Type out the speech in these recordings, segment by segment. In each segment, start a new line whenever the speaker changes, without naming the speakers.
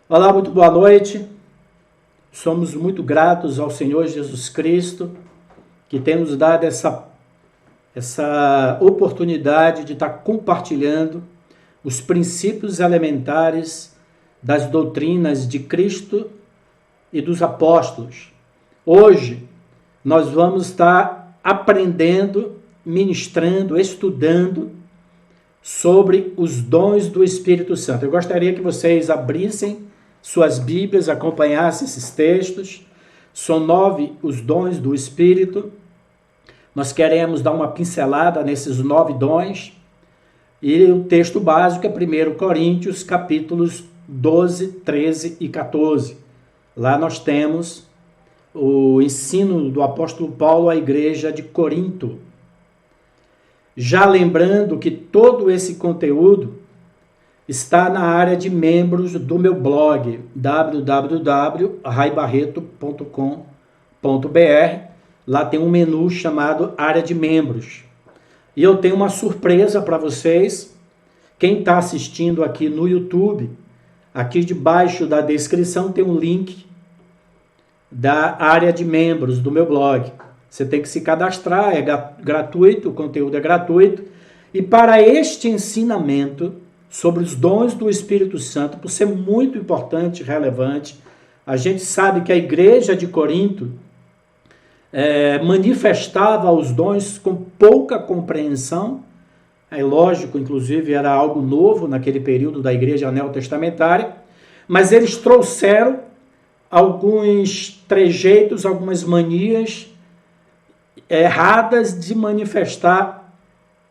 Olá, muito boa noite. Somos muito gratos ao Senhor Jesus Cristo, que tem nos dado essa oportunidade de estar compartilhando os princípios elementares das doutrinas de Cristo e dos apóstolos. Hoje, nós vamos estar aprendendo, ministrando, estudando sobre os dons do Espírito Santo. Eu gostaria que vocês abrissem suas Bíblias, acompanhassem esses textos. São 9 os dons do Espírito. Nós queremos dar uma pincelada nesses 9 dons. E o texto básico é 1 Coríntios, capítulos 12, 13 e 14. Lá nós temos o ensino do apóstolo Paulo à igreja de Corinto. Já lembrando que todo esse conteúdo está na área de membros do meu blog, www.raibarreto.com.br. Lá tem um menu chamado Área de Membros. E eu tenho uma surpresa para vocês. Quem está assistindo aqui no YouTube, aqui debaixo da descrição tem um link da área de membros do meu blog. Você tem que se cadastrar, é gratuito, o conteúdo é gratuito. E para este ensinamento sobre os dons do Espírito Santo, por ser muito importante e relevante, a gente sabe que a igreja de Corinto manifestava os dons com pouca compreensão. É lógico, inclusive, era algo novo naquele período da igreja neotestamentária, mas eles trouxeram alguns trejeitos, algumas manias erradas de manifestar,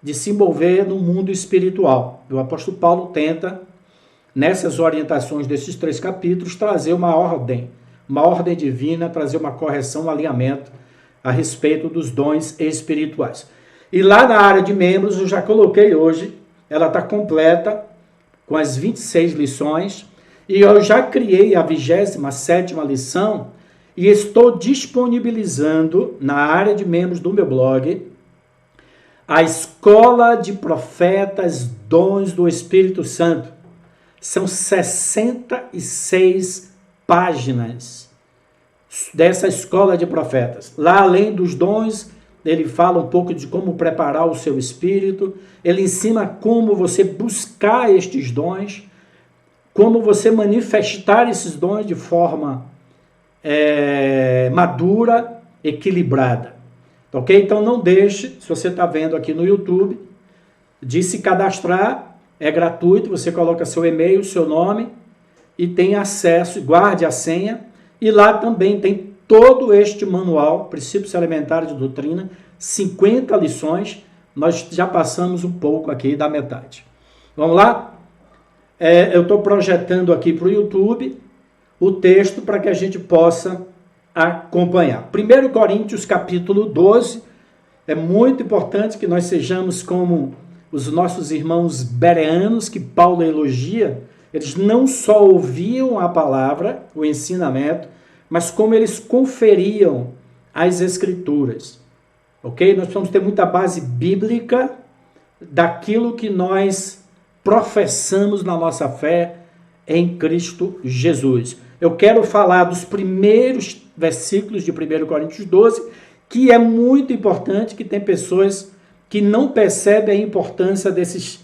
de se envolver no mundo espiritual. O apóstolo Paulo tenta, nessas orientações desses 3 capítulos, trazer uma ordem divina, trazer uma correção, um alinhamento a respeito dos dons espirituais. E lá na área de membros, eu já coloquei hoje, ela está completa, com as 26 lições, e eu já criei a 27ª lição, e estou disponibilizando na área de membros do meu blog a Escola de Profetas, Dons do Espírito Santo. São 66 páginas dessa Escola de Profetas. Lá, além dos dons, ele fala um pouco de como preparar o seu espírito, ele ensina como você buscar estes dons, como você manifestar esses dons de forma madura, equilibrada. Ok? Então não deixe, se você está vendo aqui no YouTube, de se cadastrar, é gratuito, você coloca seu e-mail, seu nome e tem acesso, guarde a senha, e lá também tem todo este manual, Princípios Elementares de Doutrina, 50 lições, nós já passamos um pouco aqui da metade. Vamos lá? Eu estou projetando aqui para o YouTube o texto para que a gente possa acompanhar. 1 Coríntios capítulo 12, é muito importante que nós sejamos como os nossos irmãos bereanos, que Paulo elogia. Eles não só ouviam a palavra, o ensinamento, mas como eles conferiam as escrituras. Ok? Nós precisamos ter muita base bíblica daquilo que nós professamos na nossa fé em Cristo Jesus. Eu quero falar dos primeiros versículos de 1 Coríntios 12, que é muito importante, que tem pessoas que não percebem a importância desses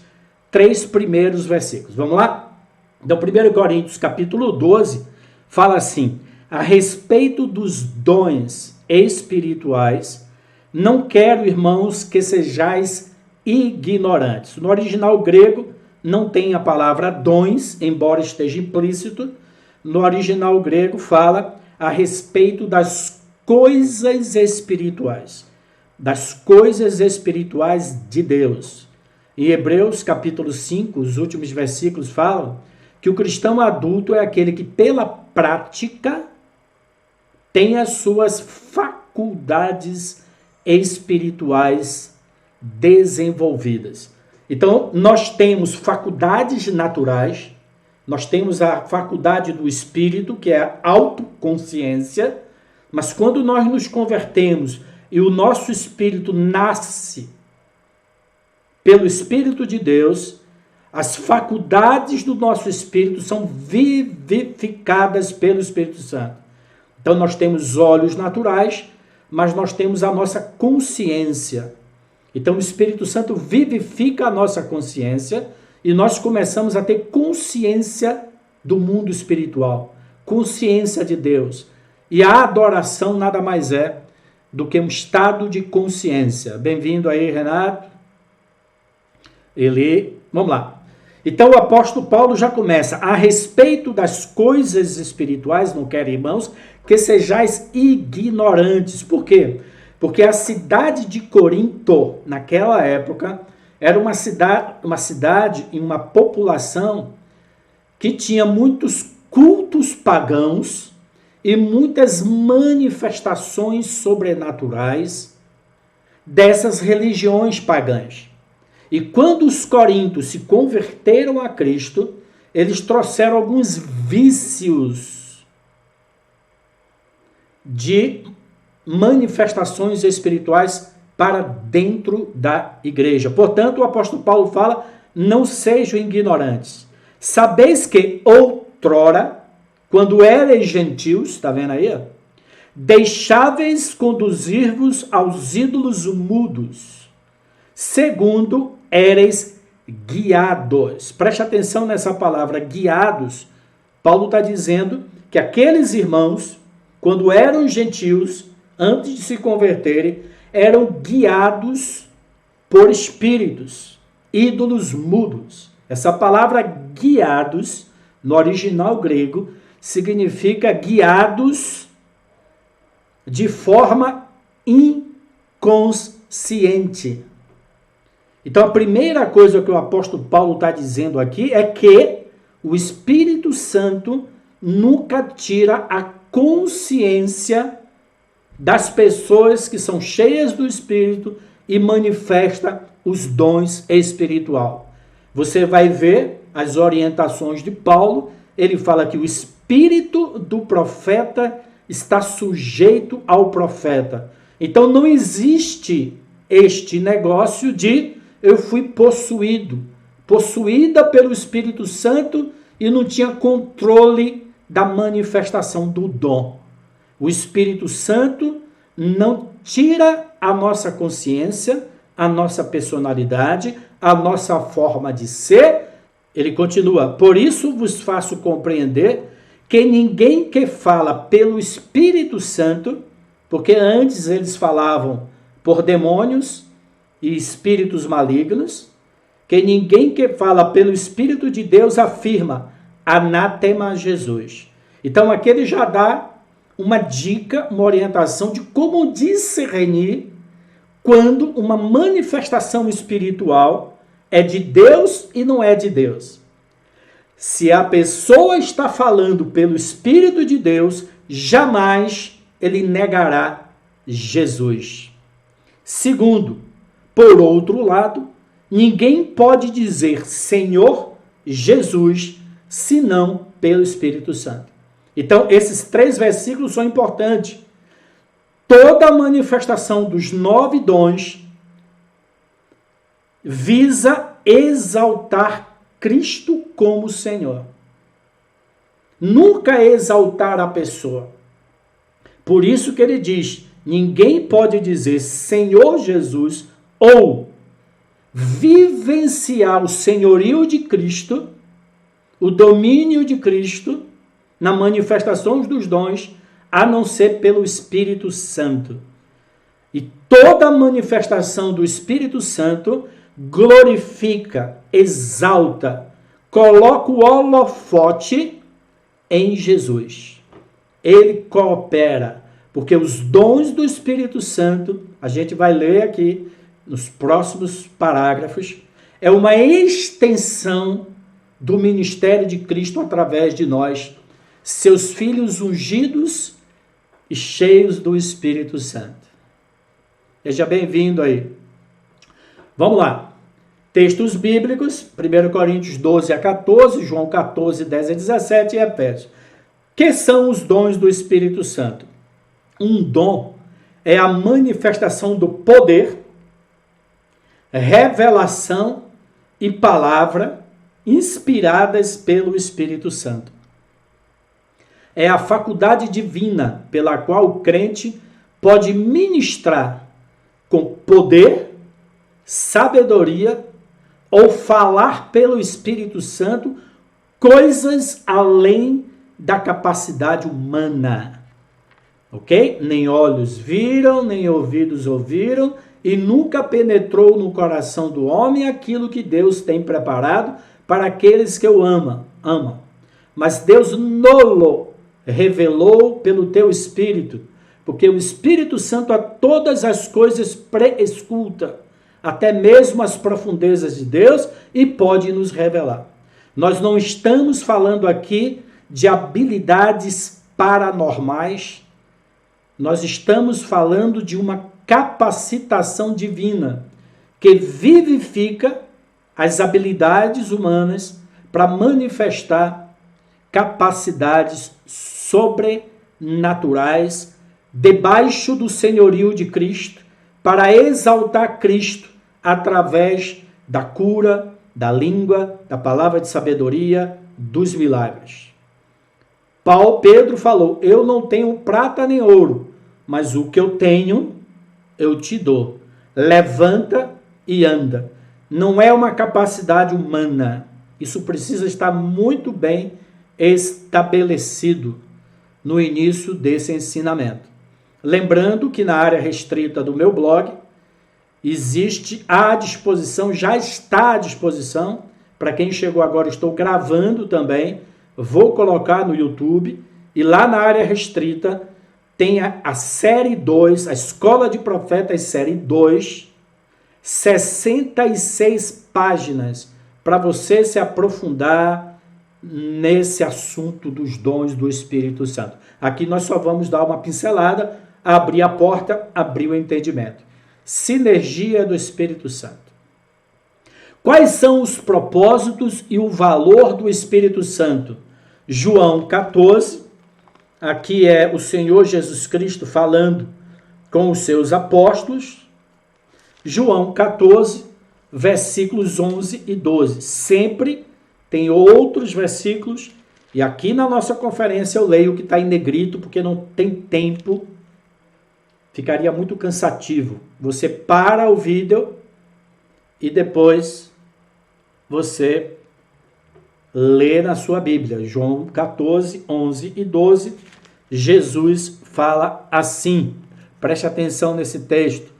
3 primeiros versículos. Vamos lá? Então, 1 Coríntios capítulo 12 fala assim: a respeito dos dons espirituais, não quero, irmãos, que sejais ignorantes. No original grego não tem a palavra dons, embora esteja implícito. No original grego fala a respeito das coisas espirituais de Deus. Em Hebreus capítulo 5, os últimos versículos falam que o cristão adulto é aquele que pela prática tem as suas faculdades espirituais desenvolvidas. Então, nós temos faculdades naturais, nós temos a faculdade do espírito, que é a autoconsciência, mas quando nós nos convertemos e o nosso espírito nasce pelo Espírito de Deus, As faculdades do nosso espírito são vivificadas pelo Espírito Santo. Então nós temos olhos naturais, mas nós temos a nossa consciência. Então o Espírito Santo vivifica a nossa consciência e nós começamos a ter consciência do mundo espiritual, consciência de Deus. E a adoração nada mais é do que um estado de consciência. Bem-vindo aí, Renato. Vamos lá. Então o apóstolo Paulo já começa: a respeito das coisas espirituais, não quero, irmãos, que sejais ignorantes. Por quê? Porque a cidade de Corinto, naquela época, era uma cidade e uma população que tinha muitos cultos pagãos e muitas manifestações sobrenaturais dessas religiões pagãs. E quando os coríntios se converteram a Cristo, eles trouxeram alguns vícios de manifestações espirituais para dentro da igreja. Portanto, o apóstolo Paulo fala: não sejam ignorantes. Sabeis que outrora, quando erais gentios, está vendo aí? Deixáveis conduzir-vos aos ídolos mudos, segundo éreis guiados. Preste atenção nessa palavra, guiados. Paulo está dizendo que aqueles irmãos, quando eram gentios, antes de se converterem, eram guiados por espíritos, ídolos mudos. Essa palavra guiados, no original grego, significa guiados de forma inconsciente. Então, a primeira coisa que o apóstolo Paulo está dizendo aqui é que o Espírito Santo nunca tira a consciência das pessoas que são cheias do Espírito e manifesta os dons espirituais. Você vai ver as orientações de Paulo. Ele fala que o espírito do profeta está sujeito ao profeta. Então não existe este negócio de eu fui possuída pelo Espírito Santo e não tinha controle da manifestação do dom. O Espírito Santo não tira a nossa consciência, a nossa personalidade, a nossa forma de ser. Ele continua: por isso vos faço compreender que ninguém que fala pelo Espírito Santo, porque antes eles falavam por demônios e espíritos malignos, que ninguém que fala pelo Espírito de Deus afirma anátema a Jesus. Então aqui ele já dá uma dica, uma orientação de como discernir quando uma manifestação espiritual é de Deus e não é de Deus. Se a pessoa está falando pelo Espírito de Deus, jamais ele negará Jesus. Segundo, por outro lado, ninguém pode dizer Senhor Jesus senão pelo Espírito Santo. Então, esses 3 versículos são importantes. Toda a manifestação dos 9 dons visa exaltar Cristo como Senhor. Nunca exaltar a pessoa. Por isso que ele diz: ninguém pode dizer Senhor Jesus ou vivenciar o senhorio de Cristo, o domínio de Cristo, na manifestação dos dons, a não ser pelo Espírito Santo. E toda manifestação do Espírito Santo glorifica, exalta, coloca o holofote em Jesus. Ele coopera, porque os dons do Espírito Santo, a gente vai ler aqui nos próximos parágrafos, é uma extensão do ministério de Cristo através de nós, seus filhos ungidos e cheios do Espírito Santo. Seja bem-vindo aí. Vamos lá. Textos bíblicos, 1 Coríntios 12 a 14, João 14, 10 a 17 e Efésios. Que são os dons do Espírito Santo? Um dom é a manifestação do poder, revelação e palavra inspiradas pelo Espírito Santo. É a faculdade divina pela qual o crente pode ministrar com poder, sabedoria ou falar pelo Espírito Santo coisas além da capacidade humana. Ok? Nem olhos viram, nem ouvidos ouviram, e nunca penetrou no coração do homem aquilo que Deus tem preparado para aqueles que o amam. Mas Deus nolo revelou pelo teu Espírito, porque o Espírito Santo a todas as coisas pré-escuta, até mesmo as profundezas de Deus, e pode nos revelar. Nós não estamos falando aqui de habilidades paranormais, nós estamos falando de uma capacitação divina que vivifica as habilidades humanas para manifestar capacidades sobrenaturais debaixo do senhorio de Cristo, para exaltar Cristo através da cura, da língua, da palavra de sabedoria, dos milagres. Pedro falou: eu não tenho prata nem ouro, mas o que eu tenho, eu te dou. Levanta e anda. Não é uma capacidade humana. Isso precisa estar muito bem estabelecido no início desse ensinamento. Lembrando que na área restrita do meu blog, existe à disposição, já está à disposição, para quem chegou agora, estou gravando também, vou colocar no YouTube, e lá na área restrita tem a série 2, a Escola de Profetas série 2, 66 páginas, para você se aprofundar nesse assunto dos dons do Espírito Santo. Aqui nós só vamos dar uma pincelada, abrir a porta, abrir o entendimento. Sinergia do Espírito Santo. Quais são os propósitos e o valor do Espírito Santo? João 14, aqui é o Senhor Jesus Cristo falando com os seus apóstolos. João 14, versículos 11 e 12. Sempre tem outros versículos, e aqui na nossa conferência eu leio o que está em negrito, porque não tem tempo, ficaria muito cansativo. Você para o vídeo e depois você lê na sua Bíblia. João 14, 11 e 12, Jesus fala assim, preste atenção nesse texto: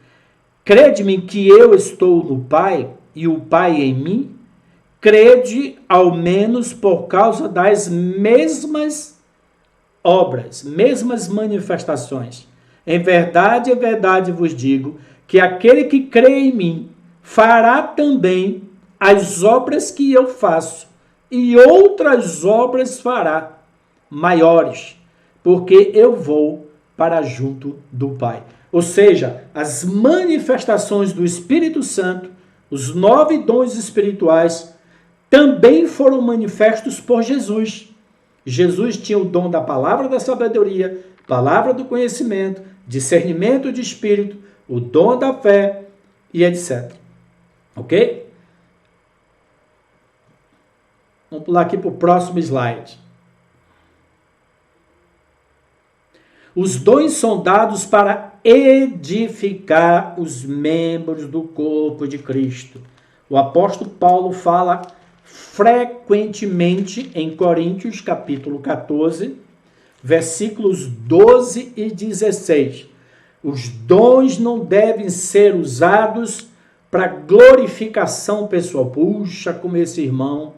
crede-me que eu estou no Pai e o Pai em mim? Crede ao menos por causa das mesmas obras, mesmas manifestações. Em verdade vos digo que aquele que crê em mim fará também as obras que eu faço, e outras obras fará, maiores, porque eu vou para junto do Pai. Ou seja, as manifestações do Espírito Santo, os 9 dons espirituais, também foram manifestos por Jesus. Jesus tinha o dom da palavra da sabedoria, palavra do conhecimento, discernimento de espírito, o dom da fé e etc. Ok? Vamos pular aqui para o próximo slide. Os dons são dados para edificar os membros do corpo de Cristo. O apóstolo Paulo fala frequentemente em Coríntios, capítulo 14, versículos 12 e 16. Os dons não devem ser usados para glorificação pessoal. Puxa, como esse irmão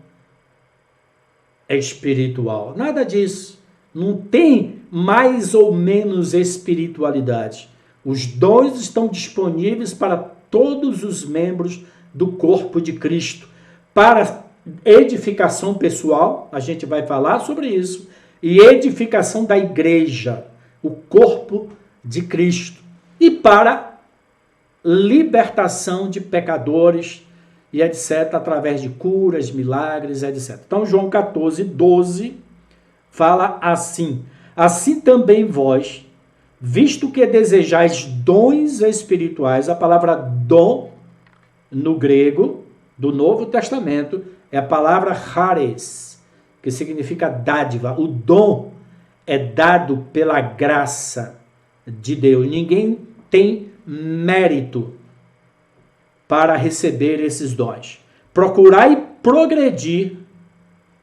é espiritual. Nada disso. Não tem mais ou menos espiritualidade. Os dons estão disponíveis para todos os membros do corpo de Cristo. Para edificação pessoal, a gente vai falar sobre isso, e edificação da igreja, o corpo de Cristo. E para libertação de pecadores e etc., através de curas, milagres, etc. Então, João 14, 12, fala assim: assim também vós, visto que desejais dons espirituais, a palavra dom, no grego, do Novo Testamento, é a palavra charis, que significa dádiva. O dom é dado pela graça de Deus. Ninguém tem mérito para receber esses dons. Procurai progredir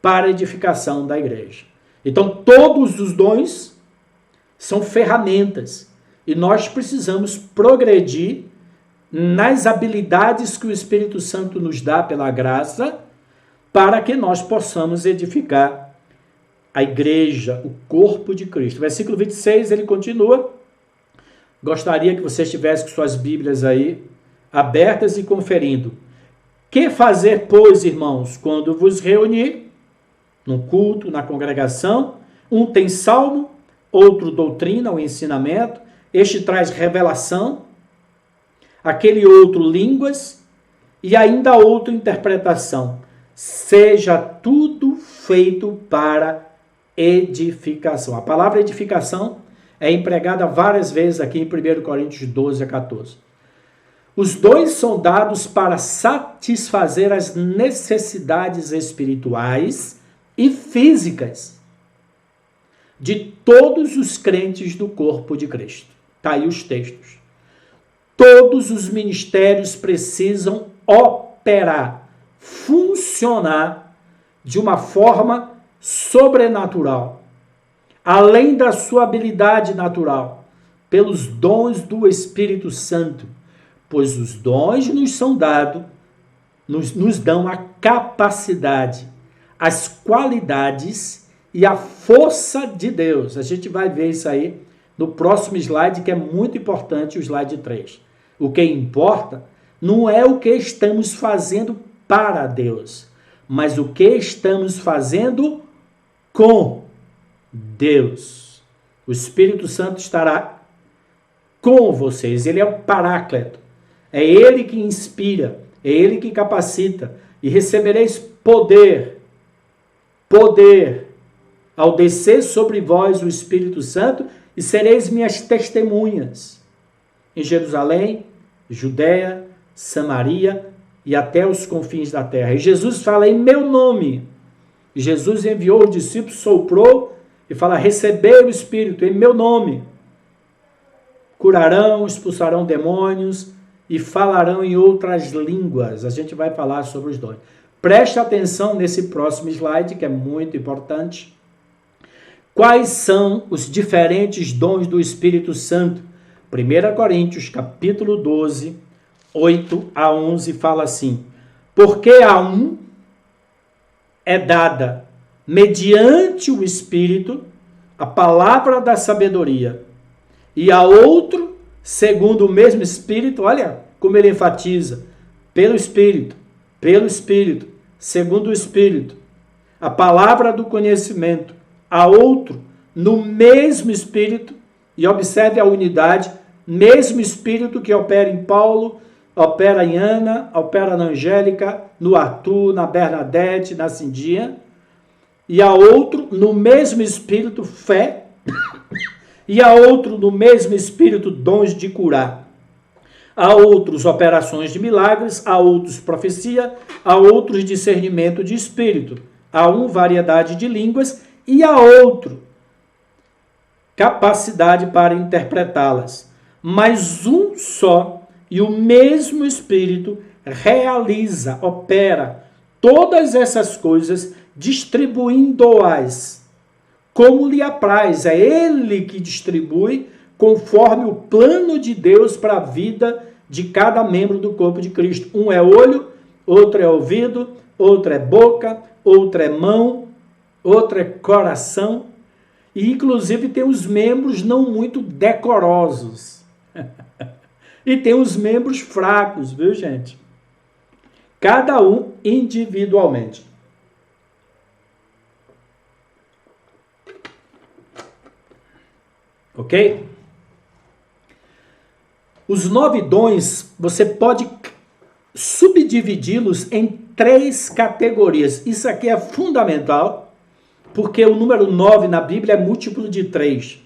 para a edificação da igreja. Então, todos os dons são ferramentas e nós precisamos progredir nas habilidades que o Espírito Santo nos dá pela graça para que nós possamos edificar a igreja, o corpo de Cristo. Versículo 26, ele continua. Gostaria que vocês tivessem com suas Bíblias aí abertas e conferindo. Que fazer, pois, irmãos, quando vos reunir no culto, na congregação? Um tem salmo, outro doutrina ou ensinamento, este traz revelação, aquele outro línguas e ainda outro interpretação. Seja tudo feito para edificação. A palavra edificação é empregada várias vezes aqui em 1 Coríntios 12 a 14. Os dons são dados para satisfazer as necessidades espirituais e físicas de todos os crentes do corpo de Cristo. Está aí os textos. Todos os ministérios precisam operar, funcionar de uma forma sobrenatural, além da sua habilidade natural, pelos dons do Espírito Santo, pois os dons nos são dados, nos dão a capacidade, as qualidades e a força de Deus. A gente vai ver isso aí no próximo slide, que é muito importante, o slide 3. O que importa não é o que estamos fazendo para Deus, mas o que estamos fazendo com Deus. O Espírito Santo estará com vocês. Ele é o Paráclito. É Ele que inspira, é Ele que capacita. E recebereis poder ao descer sobre vós o Espírito Santo, e sereis minhas testemunhas em Jerusalém, Judeia, Samaria e até os confins da terra. E Jesus fala em meu nome. E Jesus enviou os discípulos, soprou e fala: recebei o Espírito em meu nome. Curarão, expulsarão demônios e falarão em outras línguas. A gente vai falar sobre os dons. Preste atenção nesse próximo slide, que é muito importante. Quais são os diferentes dons do Espírito Santo? 1 Coríntios, capítulo 12, 8 a 11, fala assim: porque a um é dada, mediante o Espírito, a palavra da sabedoria, e a outro, segundo o mesmo Espírito, olha como ele enfatiza, pelo Espírito, segundo o Espírito, a palavra do conhecimento, a outro, no mesmo Espírito, e observe a unidade, mesmo Espírito que opera em Paulo, opera em Ana, opera na Angélica, no Arthur, na Bernadette, na Cindinha, e a outro, no mesmo Espírito, fé, e a outro, no mesmo Espírito, dons de curar. A outros, operações de milagres, a outros, profecia, a outros, discernimento de espírito, a um, variedade de línguas, e a outro, capacidade para interpretá-las. Mas um só e o mesmo Espírito realiza, opera todas essas coisas, distribuindo-as como lhe apraz. É Ele que distribui conforme o plano de Deus para a vida de cada membro do corpo de Cristo. Um é olho, outro é ouvido, outro é boca, outro é mão, outro é coração. E inclusive tem os membros não muito decorosos. E tem os membros fracos, viu, gente? Cada um individualmente. Ok? Os 9 dons, você pode subdividi-los em 3 categorias. Isso aqui é fundamental, porque o número 9 na Bíblia é múltiplo de 3.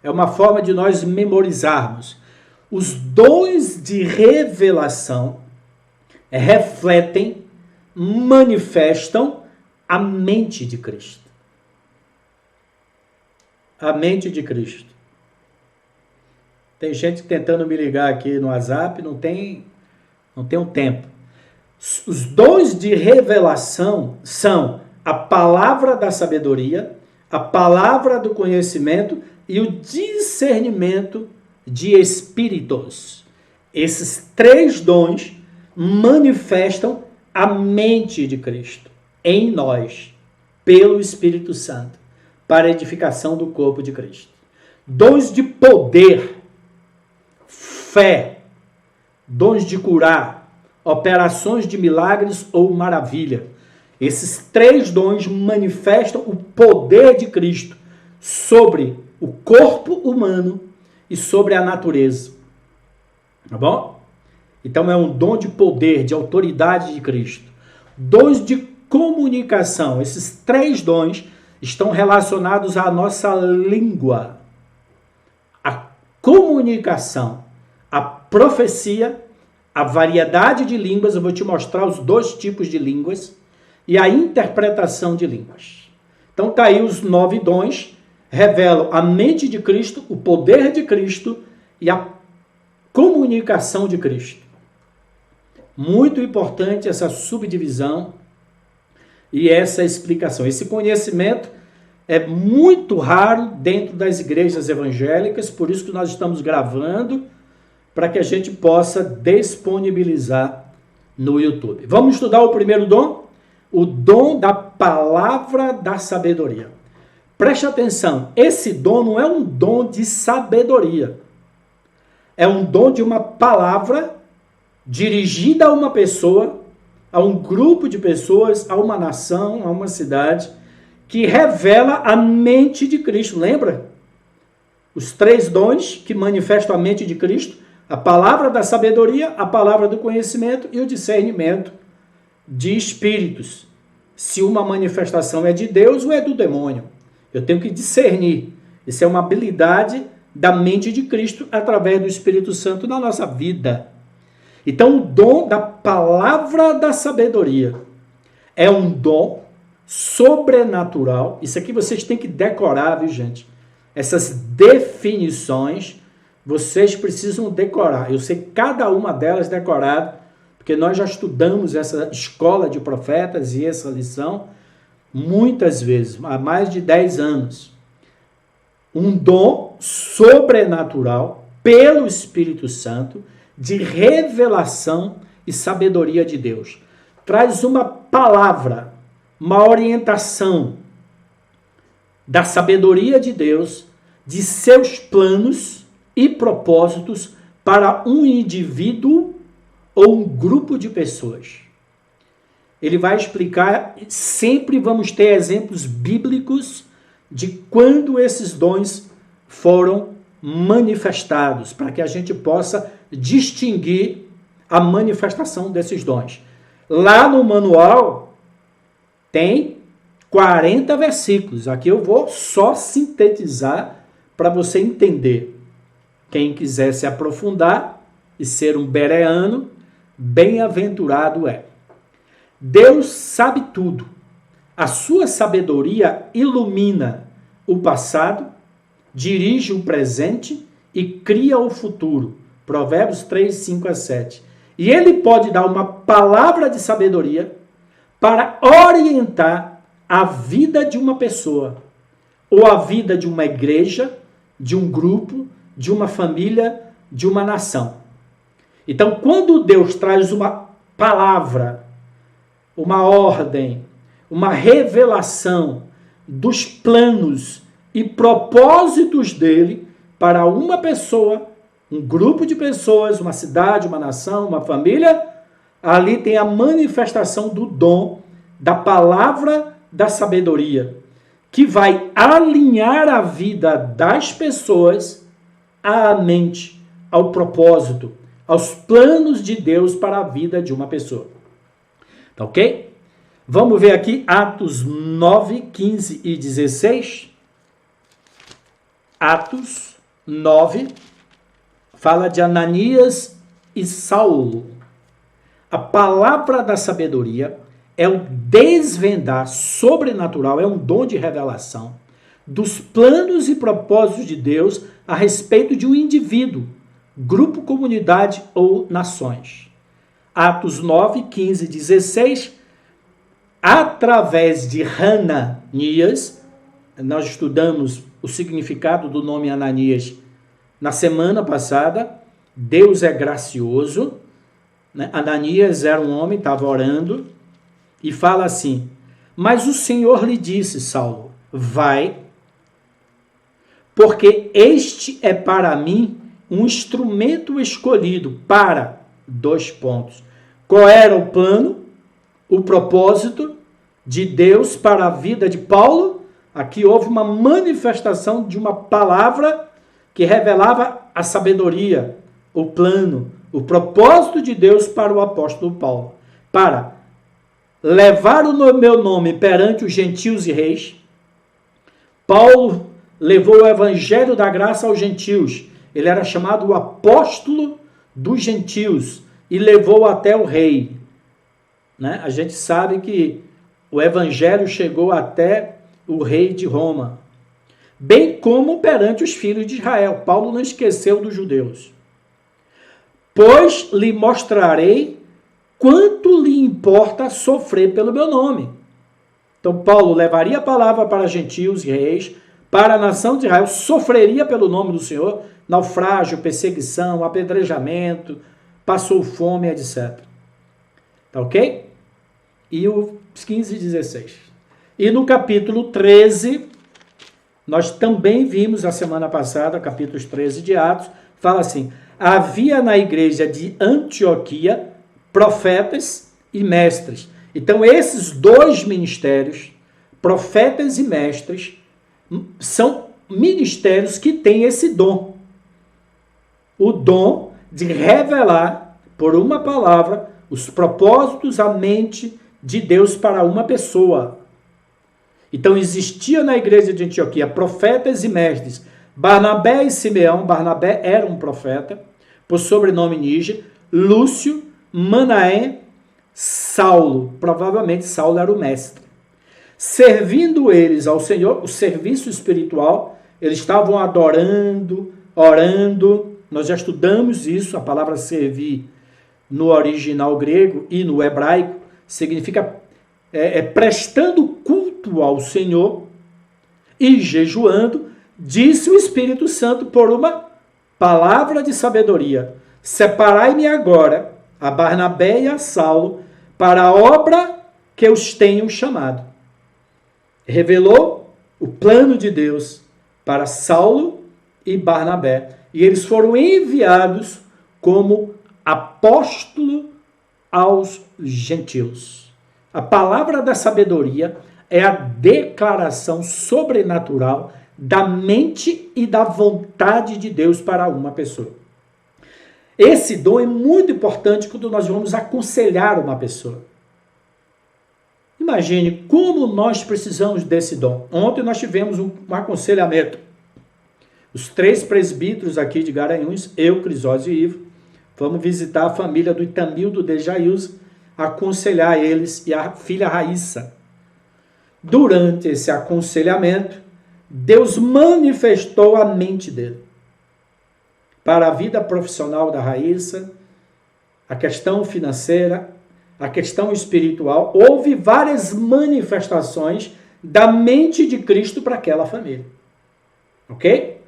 É uma forma de nós memorizarmos. Os dons de revelação refletem manifestam a mente de Cristo. A mente de Cristo. Tem gente tentando me ligar aqui no WhatsApp, não tem um tempo. Os dons de revelação são a palavra da sabedoria, a palavra do conhecimento e o discernimento de espíritos. Esses 3 dons manifestam a mente de Cristo em nós, pelo Espírito Santo, para a edificação do corpo de Cristo. Dons de poder, fé, dons de curar, operações de milagres ou maravilha. Esses 3 dons manifestam o poder de Cristo sobre o corpo humano e sobre a natureza. Tá bom? Então é um dom de poder, de autoridade de Cristo. Dons de comunicação. Esses 3 dons estão relacionados à nossa língua. A comunicação, a profecia, a variedade de línguas. Eu vou te mostrar os 2 tipos de línguas. E a interpretação de línguas. Então tá aí os 9 dons. Revelam a mente de Cristo, o poder de Cristo e a comunicação de Cristo. Muito importante essa subdivisão e essa explicação. Esse conhecimento é muito raro dentro das igrejas evangélicas, por isso que nós estamos gravando, para que a gente possa disponibilizar no YouTube. Vamos estudar o primeiro dom? O dom da palavra da sabedoria. Preste atenção, esse dom não é um dom de sabedoria. É um dom de uma palavra dirigida a uma pessoa, a um grupo de pessoas, a uma nação, a uma cidade, que revela a mente de Cristo. Lembra? Os 3 dons que manifestam a mente de Cristo: a palavra da sabedoria, a palavra do conhecimento e o discernimento de espíritos. Se uma manifestação é de Deus ou é do demônio. Eu tenho que discernir. Isso é uma habilidade da mente de Cristo através do Espírito Santo na nossa vida. Então, o dom da palavra da sabedoria é um dom sobrenatural. Isso aqui vocês têm que decorar, viu, gente? Essas definições vocês precisam decorar. Eu sei cada uma delas decorada, porque nós já estudamos essa escola de profetas e essa lição muitas vezes, há mais de 10 anos. Um dom sobrenatural pelo Espírito Santo de revelação e sabedoria de Deus. Traz uma palavra, uma orientação da sabedoria de Deus, de seus planos e propósitos para um indivíduo ou um grupo de pessoas. Ele vai explicar, sempre vamos ter exemplos bíblicos de quando esses dons foram manifestados, para que a gente possa distinguir a manifestação desses dons. Lá no manual tem 40 versículos. Aqui eu vou só sintetizar para você entender. Quem quiser se aprofundar e ser um bereano, bem-aventurado é. Deus sabe tudo. A sua sabedoria ilumina o passado, dirige o presente e cria o futuro. Provérbios 3, 5 a 7. E ele pode dar uma palavra de sabedoria para orientar a vida de uma pessoa, ou a vida de uma igreja, de um grupo, de uma família, de uma nação. Então, quando Deus traz uma palavra, uma ordem, uma revelação dos planos e propósitos dele para uma pessoa, um grupo de pessoas, uma cidade, uma nação, uma família, ali tem a manifestação do dom da palavra da sabedoria, que vai alinhar a vida das pessoas à mente, ao propósito, aos planos de Deus para a vida de uma pessoa. Tá ok? Vamos ver aqui Atos 9, 15 e 16. Atos 9 fala de Ananias e Saulo. A palavra da sabedoria é o desvendar sobrenatural, é um dom de revelação dos planos e propósitos de Deus a respeito de um indivíduo, grupo, comunidade ou nações. Atos 9, 15 e 16, através de Hananias, nós estudamos o significado do nome Ananias na semana passada. Deus é gracioso, né? Ananias era um homem, estava orando, e fala assim: mas o Senhor lhe disse, Saulo, vai, porque este é para mim um instrumento escolhido para, dois pontos. Qual era o plano, o propósito de Deus para a vida de Paulo? Aqui houve uma manifestação de uma palavra que revelava a sabedoria, o plano, o propósito de Deus para o apóstolo Paulo. Para levar o meu nome perante os gentios e reis. Paulo levou o evangelho da graça aos gentios. Ele era chamado o apóstolo dos gentios e levou até o rei. Né? A gente sabe que o evangelho chegou até o rei de Roma, bem como perante os filhos de Israel. Paulo não esqueceu dos judeus. Pois lhe mostrarei quanto lhe importa sofrer pelo meu nome. Então Paulo levaria a palavra para gentios e reis, para a nação de Israel, sofreria pelo nome do Senhor, naufrágio, perseguição, apedrejamento, passou fome, etc. Tá ok? E o 15 e 16. E no capítulo 13, nós também vimos a semana passada, capítulos 13 de Atos, fala assim: havia na igreja de Antioquia profetas e mestres. Então, esses dois ministérios, profetas e mestres, são ministérios que têm esse dom. O dom de revelar, por uma palavra, os propósitos, a mente de Deus para uma pessoa. Então, existia na igreja de Antioquia profetas e mestres. Barnabé e Simeão. Barnabé era um profeta, por sobrenome Níger. Lúcio, Manaém, Saulo. Provavelmente Saulo era o mestre. Servindo eles ao Senhor, o serviço espiritual, eles estavam adorando, orando. Nós já estudamos isso, a palavra servir no original grego e no hebraico significa prestando culto ao Senhor e jejuando. Disse o Espírito Santo por uma palavra de sabedoria: separai-me agora a Barnabé e a Saulo para a obra que eu os tenho chamado. Revelou o plano de Deus para Saulo e Barnabé, e eles foram enviados como apóstolo aos gentios. A palavra da sabedoria é a declaração sobrenatural da mente e da vontade de Deus para uma pessoa. Esse dom é muito importante quando nós vamos aconselhar uma pessoa. Imagine como nós precisamos desse dom. Ontem nós tivemos um aconselhamento. Os 3 presbíteros aqui de Garanhuns, eu, Crisósio e Ivo, fomos visitar a família do Itamildo de Jailson, aconselhar eles e a filha Raíssa. Durante esse aconselhamento, Deus manifestou a mente dele para a vida profissional da Raíssa, a questão financeira, a questão espiritual. Houve várias manifestações da mente de Cristo para aquela família. Ok?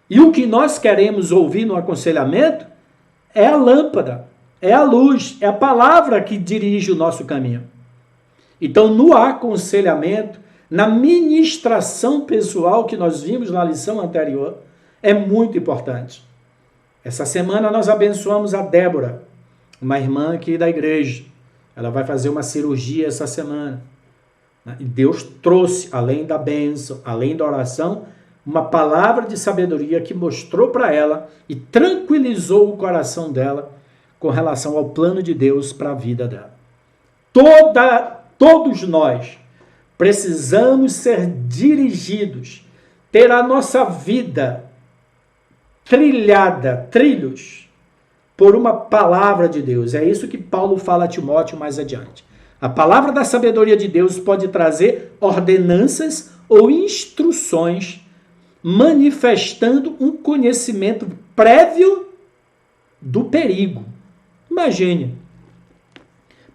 E o que nós queremos ouvir no aconselhamento é a lâmpada, é a luz, é a palavra que dirige o nosso caminho. Então, no aconselhamento, na ministração pessoal que nós vimos na lição anterior, é muito importante. Essa semana nós abençoamos a Débora, uma irmã aqui da igreja. Ela vai fazer uma cirurgia essa semana. E Deus trouxe, além da bênção, além da oração, uma palavra de sabedoria que mostrou para ela e tranquilizou o coração dela com relação ao plano de Deus para a vida dela. Todos nós precisamos ser dirigidos, ter a nossa vida trilhos por uma palavra de Deus. É isso que Paulo fala a Timóteo mais adiante. A palavra da sabedoria de Deus pode trazer ordenanças ou instruções, manifestando um conhecimento prévio do perigo. Imagine.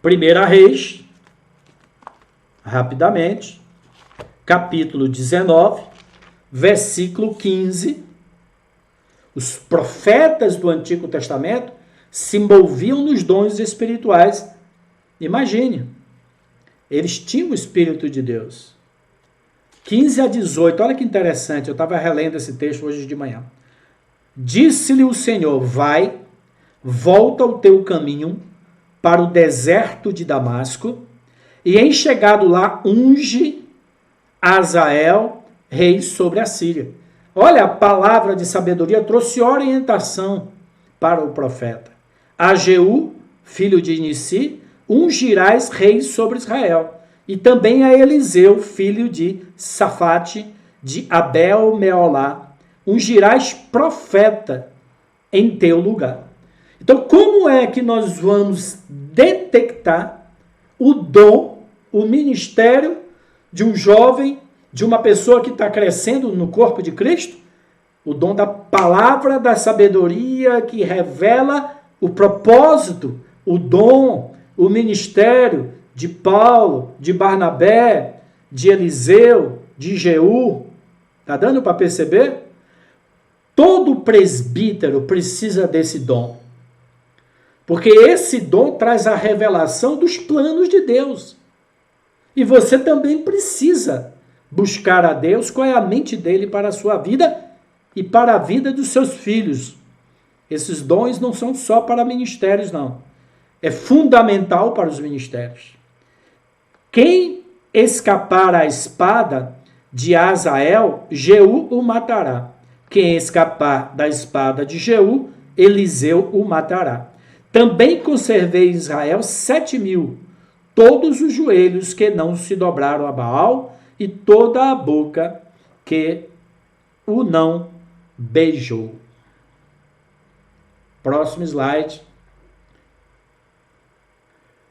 1 Reis, rapidamente, capítulo 19, versículo 15. Os profetas do Antigo Testamento se envolviam nos dons espirituais. Imagine, eles tinham o Espírito de Deus. 15 a 18, olha que interessante, eu estava relendo esse texto hoje de manhã. Disse-lhe o Senhor, vai, volta ao teu caminho para o deserto de Damasco, e em chegado lá, unge Azael, rei sobre a Síria. Olha, a palavra de sabedoria trouxe orientação para o profeta. A Jeú, filho de Nissi, ungirás rei sobre Israel. E também a Eliseu, filho de Safate, de Abel-Meolá, ungirás profeta em teu lugar. Então, como é que nós vamos detectar o dom, o ministério de um jovem, de uma pessoa que está crescendo no corpo de Cristo? O dom da palavra da sabedoria que revela o propósito, o dom, o ministério de Paulo, de Barnabé, de Eliseu, de Jeú. Está dando para perceber? Todo presbítero precisa desse dom. Porque esse dom traz a revelação dos planos de Deus. E você também precisa buscar a Deus, qual é a mente dele para a sua vida e para a vida dos seus filhos. Esses dons não são só para ministérios, não. É fundamental para os ministérios. Quem escapar à espada de Azael, Jeú o matará. Quem escapar da espada de Jeú, Eliseu o matará. Também conservei em Israel 7.000, todos os joelhos que não se dobraram a Baal e toda a boca que o não beijou. Próximo slide.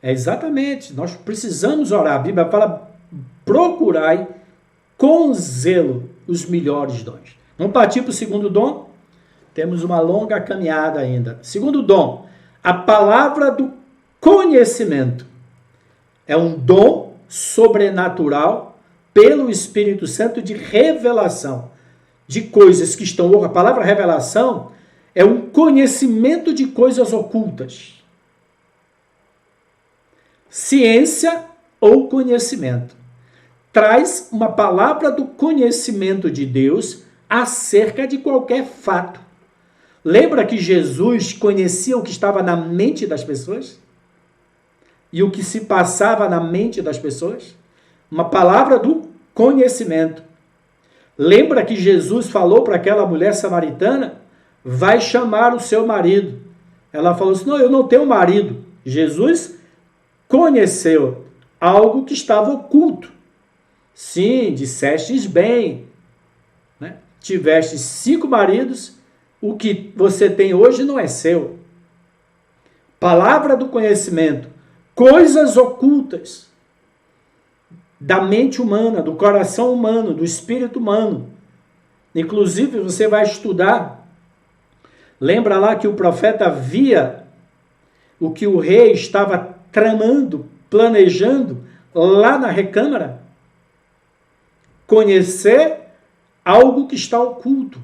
É exatamente, nós precisamos orar. A Bíblia fala, procurai com zelo os melhores dons. Vamos partir para o segundo dom? Temos uma longa caminhada ainda. Segundo dom, a palavra do conhecimento. É um dom sobrenatural pelo Espírito Santo de revelação de coisas que estão... A palavra revelação é um conhecimento de coisas ocultas. Ciência ou conhecimento. Traz uma palavra do conhecimento de Deus acerca de qualquer fato. Lembra que Jesus conhecia o que estava na mente das pessoas? E o que se passava na mente das pessoas? Uma palavra do conhecimento. Lembra que Jesus falou para aquela mulher samaritana? Vai chamar o seu marido. Ela falou assim, não, eu não tenho marido. Jesus conheceu algo que estava oculto. Sim, dissestes bem. Né? Tiveste 5 maridos, o que você tem hoje não é seu. Palavra do conhecimento. Coisas ocultas da mente humana, do coração humano, do espírito humano. Inclusive, você vai estudar. Lembra lá que o profeta via o que o rei estava tramando, planejando lá na recâmara? Conhecer algo que está oculto.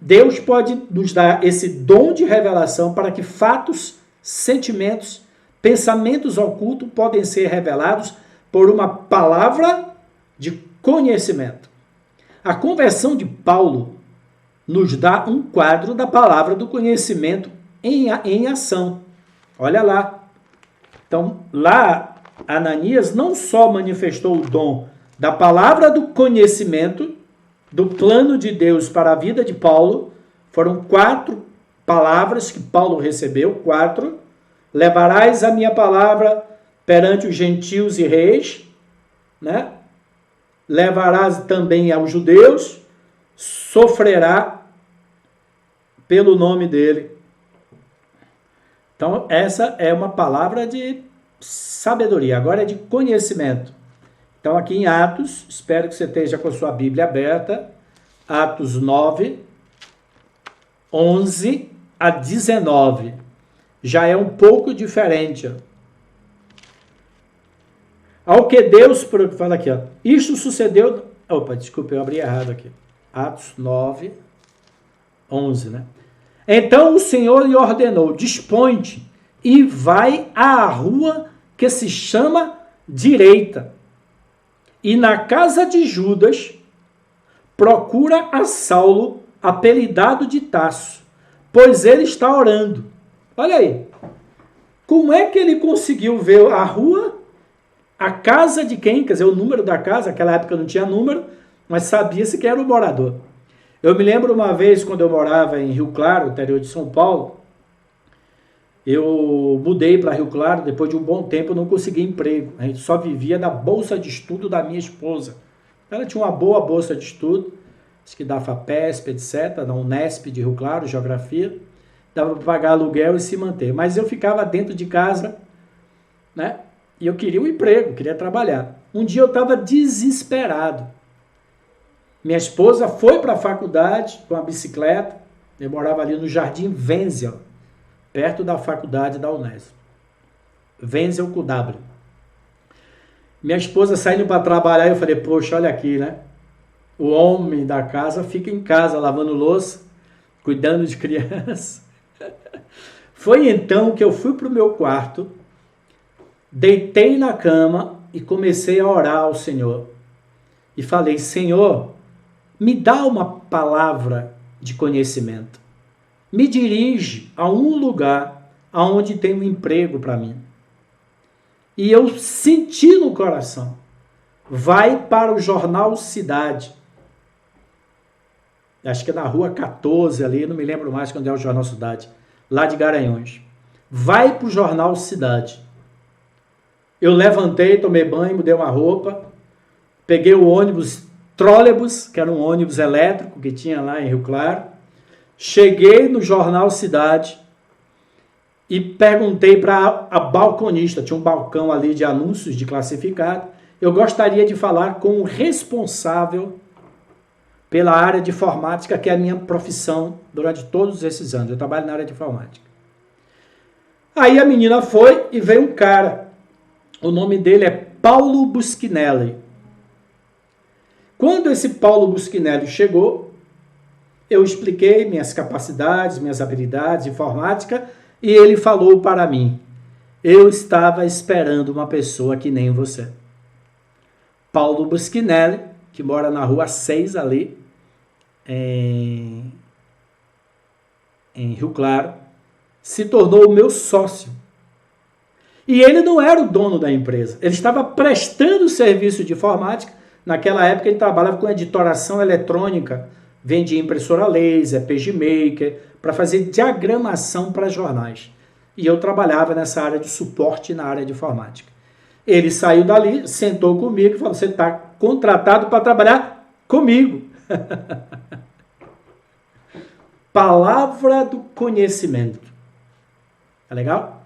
Deus pode nos dar esse dom de revelação para que fatos, sentimentos, pensamentos ocultos podem ser revelados por uma palavra de conhecimento. A conversão de Paulo nos dá um quadro da palavra do conhecimento em ação. Olha lá. Então, lá, Ananias não só manifestou o dom da palavra do conhecimento, do plano de Deus para a vida de Paulo. Foram 4 palavras que Paulo recebeu, 4. Levarás a minha palavra perante os gentios e reis, né? Levarás também aos judeus, sofrerá pelo nome dele. Então, essa é uma palavra de sabedoria, agora é de conhecimento. Então, aqui em Atos, espero que você esteja com a sua Bíblia aberta, Atos 9, 11 a 19. Já é um pouco diferente. Ó. Ao que Deus... Fala aqui, ó. Isto sucedeu... Opa, desculpa, eu abri errado aqui. Atos 9, 11, né? Então o Senhor lhe ordenou, dispõe-te e vai à rua que se chama Direita. E na casa de Judas, procura a Saulo, apelidado de Tarso, pois ele está orando. Olha aí. Como é que ele conseguiu ver a rua, a casa de quem? Quer dizer, o número da casa, naquela época não tinha número, mas sabia-se que era o morador. Eu me lembro uma vez, quando eu morava em Rio Claro, interior de São Paulo, eu mudei para Rio Claro, depois de um bom tempo eu não consegui emprego. A gente só vivia da bolsa de estudo da minha esposa. Ela tinha uma boa bolsa de estudo, acho que da FAPESP, etc., da Unesp de Rio Claro, Geografia. Dava para pagar aluguel e se manter. Mas eu ficava dentro de casa, né? E eu queria um emprego, queria trabalhar. Um dia eu estava desesperado. Minha esposa foi para a faculdade com a bicicleta. Eu morava ali no Jardim Wenzel, perto da faculdade da Unesp. Wenzel com W. Minha esposa saindo para trabalhar, eu falei, poxa, olha aqui, né? O homem da casa fica em casa lavando louça, cuidando de criança. Foi então que eu fui para o meu quarto, deitei na cama e comecei a orar ao Senhor. E falei, Senhor, me dá uma palavra de conhecimento. Me dirige a um lugar onde tem um emprego para mim. E eu senti no coração, vai para o Jornal Cidade. Acho que é na rua 14 ali, não me lembro mais quando é o Jornal Cidade. Lá de Garanhuns. Vai para o Jornal Cidade. Eu levantei, tomei banho, mudei uma roupa, peguei o ônibus trólebus, que era um ônibus elétrico que tinha lá em Rio Claro, cheguei no Jornal Cidade e perguntei para a balconista, tinha um balcão ali de anúncios de classificado, eu gostaria de falar com o responsável pela área de informática, que é a minha profissão durante todos esses anos. Eu trabalho na área de informática. Aí a menina foi e veio um cara. O nome dele é Paulo Buschinelli. Quando esse Paulo Buschinelli chegou, eu expliquei minhas capacidades, minhas habilidades de informática, e ele falou para mim, eu estava esperando uma pessoa que nem você. Paulo Buschinelli, que mora na rua 6 ali, em Rio Claro, se tornou o meu sócio. E ele não era o dono da empresa, ele estava prestando serviço de informática. Naquela época ele trabalhava com editoração eletrônica, vendia impressora laser, PageMaker, para fazer diagramação para jornais. E eu trabalhava nessa área de suporte na área de informática. Ele saiu dali, sentou comigo e falou, você está contratado para trabalhar comigo. Palavra do conhecimento. Tá legal?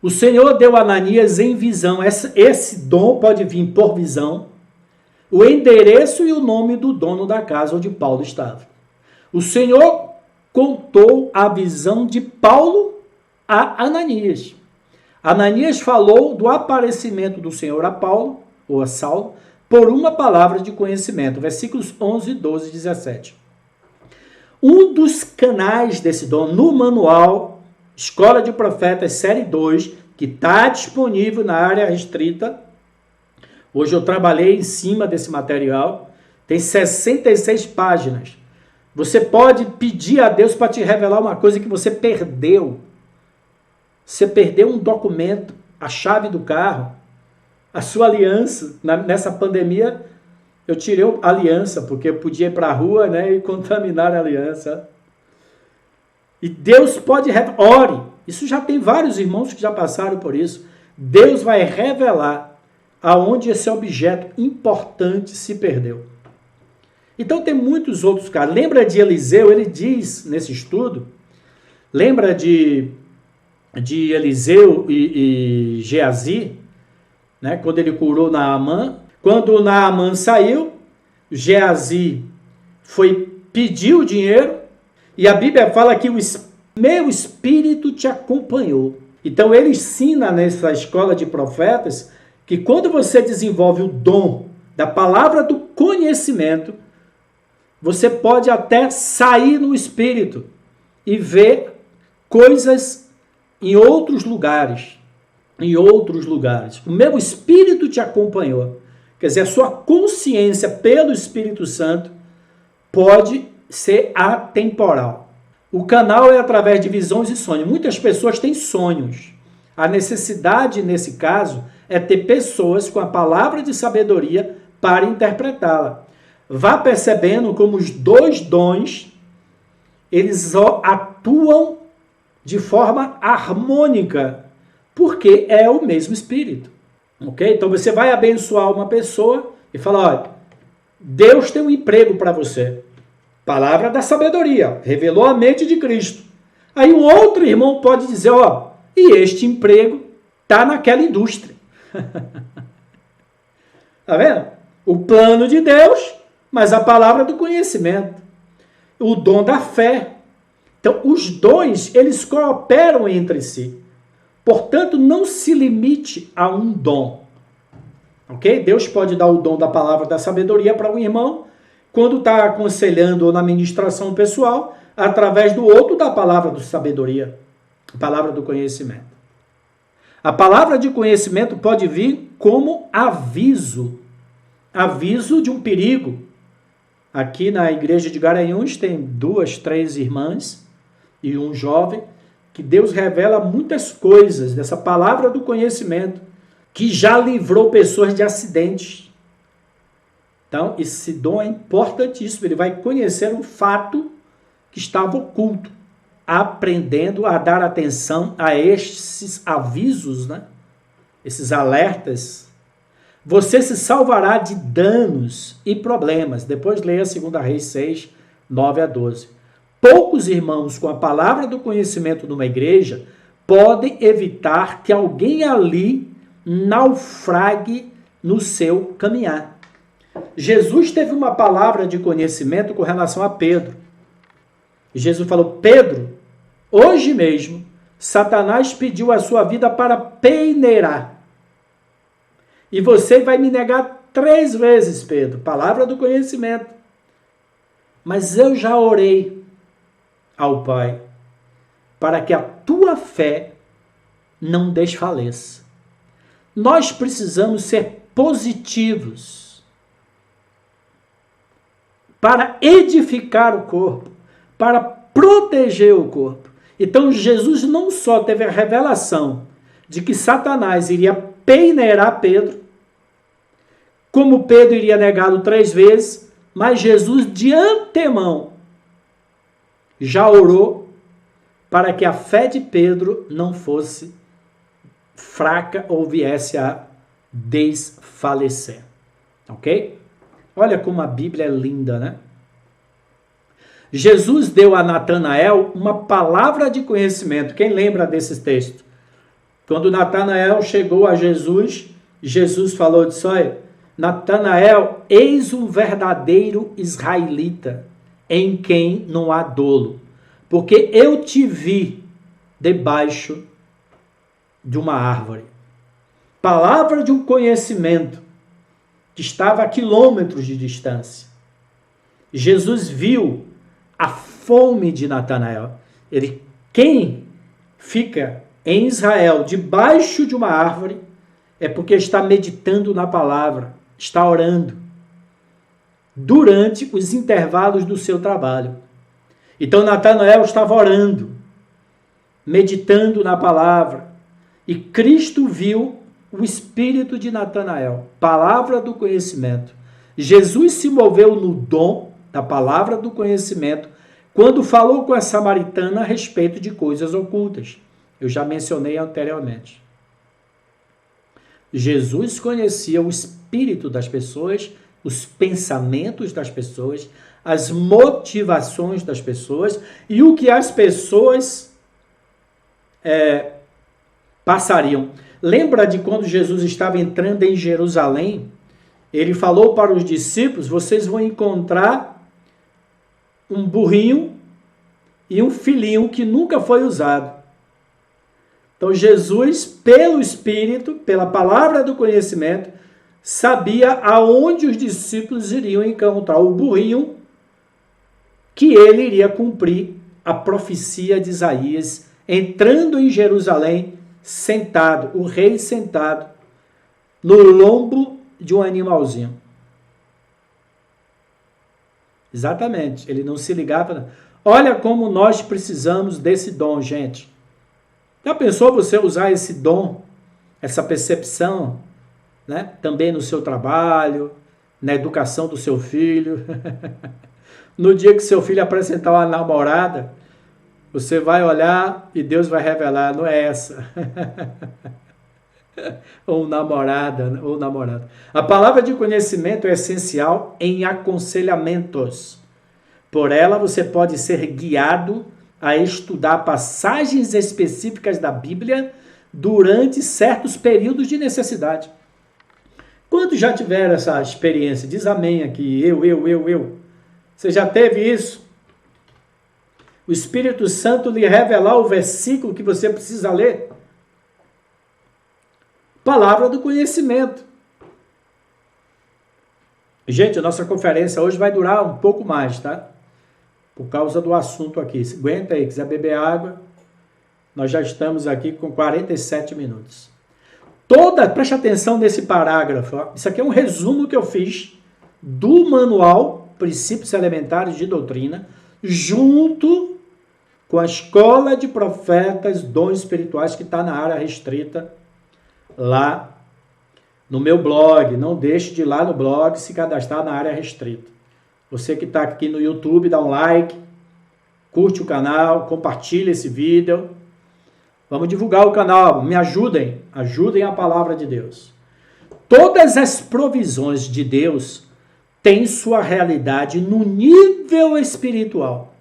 O Senhor deu a Ananias em visão. Esse dom pode vir por visão. O endereço e o nome do dono da casa onde Paulo estava. O Senhor contou a visão de Paulo a Ananias. Ananias falou do aparecimento do Senhor a Paulo, ou a Saulo, por uma palavra de conhecimento. Versículos 11, 12 e 17. Um dos canais desse dom, no manual Escola de Profetas, série 2, que está disponível na área restrita. Hoje eu trabalhei em cima desse material. Tem 66 páginas. Você pode pedir a Deus para te revelar uma coisa que você perdeu. Você perdeu um documento, a chave do carro, a sua aliança. Nessa pandemia, eu tirei a aliança, porque eu podia ir para a rua, né, e contaminar a aliança. E Deus pode revelar. Ore. Isso já tem vários irmãos que já passaram por isso. Deus vai revelar aonde esse objeto importante se perdeu. Então tem muitos outros casos. Lembra de Eliseu? Ele diz nesse estudo, lembra de de Eliseu e Geazi, né, quando ele curou Naamã. Quando Naamã saiu, Geazi pediu o dinheiro, e a Bíblia fala que o meu espírito te acompanhou. Então ele ensina nessa escola de profetas que quando você desenvolve o dom da palavra do conhecimento, você pode até sair no espírito e ver coisas em outros lugares. Em outros lugares. O meu espírito te acompanhou. Quer dizer, a sua consciência pelo Espírito Santo pode ser atemporal. O canal é através de visões e sonhos. Muitas pessoas têm sonhos. A necessidade, nesse caso, é ter pessoas com a palavra de sabedoria para interpretá-la. Vá percebendo como os dois dons, eles atuam de forma harmônica, porque é o mesmo Espírito. Ok? Então você vai abençoar uma pessoa e falar, olha, Deus tem um emprego para você. Palavra da sabedoria, revelou a mente de Cristo. Aí um outro irmão pode dizer, ó, e este emprego está naquela indústria. Tá vendo? O plano de Deus, mas a palavra do conhecimento. O dom da fé. Então, os dons, eles cooperam entre si. Portanto, não se limite a um dom. Ok? Deus pode dar o dom da palavra da sabedoria para um irmão, quando está aconselhando ou na ministração pessoal, através do outro da palavra da sabedoria, a palavra do conhecimento. A palavra de conhecimento pode vir como aviso de um perigo. Aqui na igreja de Garanhuns tem 2, 3 irmãs e um jovem, que Deus revela muitas coisas dessa palavra do conhecimento, que já livrou pessoas de acidentes. Então, esse dom é importantíssimo. Ele vai conhecer um fato que estava oculto, aprendendo a dar atenção a esses avisos, né? Esses alertas. Você se salvará de danos e problemas. Depois leia 2 Reis 6, 9 a 12. Poucos irmãos com a palavra do conhecimento numa igreja podem evitar que alguém ali naufrague no seu caminhar. Jesus teve uma palavra de conhecimento com relação a Pedro. Jesus falou, Pedro, hoje mesmo, Satanás pediu a sua vida para peneirar. E você vai me negar 3 vezes, Pedro. Palavra do conhecimento. Mas eu já orei ao Pai para que a tua fé não desfaleça. Nós precisamos ser positivos para edificar o corpo, para proteger o corpo. Então Jesus não só teve a revelação de que Satanás iria peneirar Pedro, como Pedro iria negá-lo 3 vezes, mas Jesus de antemão já orou para que a fé de Pedro não fosse fraca ou viesse a desfalecer. Ok? Olha como a Bíblia é linda, né? Jesus deu a Natanael uma palavra de conhecimento. Quem lembra desse texto? Quando Natanael chegou a Jesus, Jesus falou disso, olha, Natanael, eis um verdadeiro israelita, em quem não há dolo, porque eu te vi debaixo de uma árvore. Palavra de um conhecimento que estava a quilômetros de distância. Jesus viu a fome de Natanael. Quem fica em Israel debaixo de uma árvore é porque está meditando na palavra, está orando durante os intervalos do seu trabalho. Então Natanael estava orando, meditando na palavra, e Cristo viu o espírito de Natanael, palavra do conhecimento. Jesus se moveu no dom da palavra do conhecimento quando falou com a samaritana a respeito de coisas ocultas. Eu já mencionei anteriormente. Jesus conhecia o espírito das pessoas, os pensamentos das pessoas, as motivações das pessoas e o que as pessoas passariam. Lembra de quando Jesus estava entrando em Jerusalém? Ele falou para os discípulos, vocês vão encontrar um burrinho e um filhinho que nunca foi usado. Então Jesus, pelo Espírito, pela palavra do conhecimento, sabia aonde os discípulos iriam encontrar o burrinho que ele iria cumprir a profecia de Isaías, entrando em Jerusalém, sentado, o rei sentado no lombo de um animalzinho. Exatamente, ele não se ligava. Olha como nós precisamos desse dom, gente. Já pensou você usar esse dom, essa percepção, né? Também no seu trabalho, na educação do seu filho? No dia que seu filho apresentar uma namorada, você vai olhar e Deus vai revelar, não é essa. Ou namorada, ou namorado. A palavra de conhecimento é essencial em aconselhamentos. Por ela você pode ser guiado a estudar passagens específicas da Bíblia durante certos períodos de necessidade. Quantos já tiveram essa experiência? Diz amém aqui, eu. Você já teve isso? O Espírito Santo lhe revelar o versículo que você precisa ler? Palavra do conhecimento. Gente, a nossa conferência hoje vai durar um pouco mais, tá? Por causa do assunto aqui. Aguenta aí, quiser beber água, nós já estamos aqui com 47 minutos. Preste atenção nesse parágrafo. Ó. Isso aqui é um resumo que eu fiz do manual Princípios Elementares de Doutrina, junto com a Escola de Profetas, Dons Espirituais, que está na área restrita, lá no meu blog. Não deixe de ir lá no blog se cadastrar na área restrita. Você que está aqui no YouTube, dá um like, curte o canal, compartilha esse vídeo. Vamos divulgar o canal, me ajudem a palavra de Deus. Todas as provisões de Deus têm sua realidade no nível espiritual,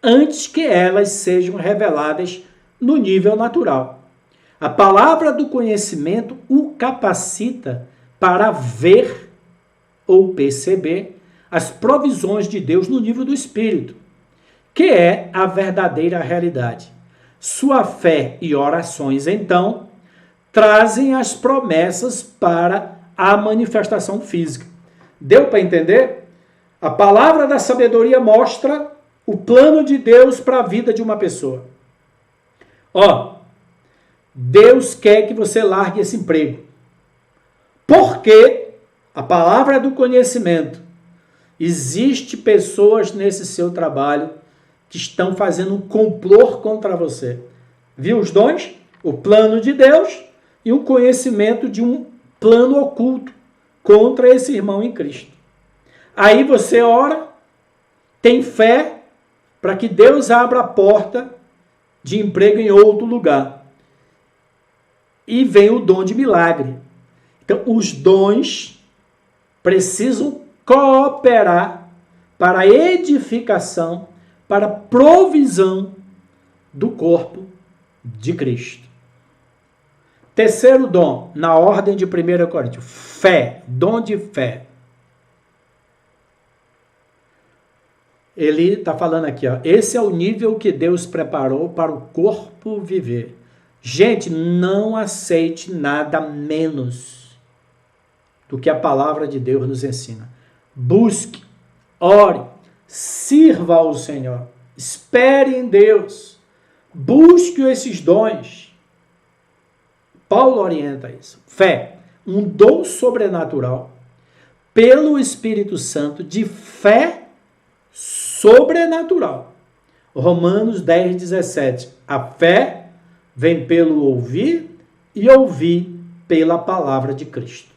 antes que elas sejam reveladas no nível natural. A palavra do conhecimento o capacita para ver ou perceber as provisões de Deus no nível do Espírito, que é a verdadeira realidade. Sua fé e orações, então, trazem as promessas para a manifestação física. Deu para entender? A palavra da sabedoria mostra o plano de Deus para a vida de uma pessoa. Ó, Deus quer que você largue esse emprego. Porque a palavra do conhecimento, existe pessoas nesse seu trabalho que estão fazendo um complô contra você. Viu os dons? O plano de Deus e um conhecimento de um plano oculto contra esse irmão em Cristo. Aí você ora, tem fé para que Deus abra a porta de emprego em outro lugar. E vem o dom de milagre. Então, os dons precisam cooperar para a edificação, para a provisão do corpo de Cristo. Terceiro dom, na ordem de 1 Coríntios, fé, dom de fé. Ele está falando aqui, ó, esse é o nível que Deus preparou para o corpo viver. Gente, não aceite nada menos do que a palavra de Deus nos ensina. Busque, ore, sirva ao Senhor, espere em Deus, busque esses dons. Paulo orienta isso. Fé, um dom sobrenatural pelo Espírito Santo de fé sobrenatural. Romanos 10, 17. A fé vem pelo ouvir e ouvir pela palavra de Cristo.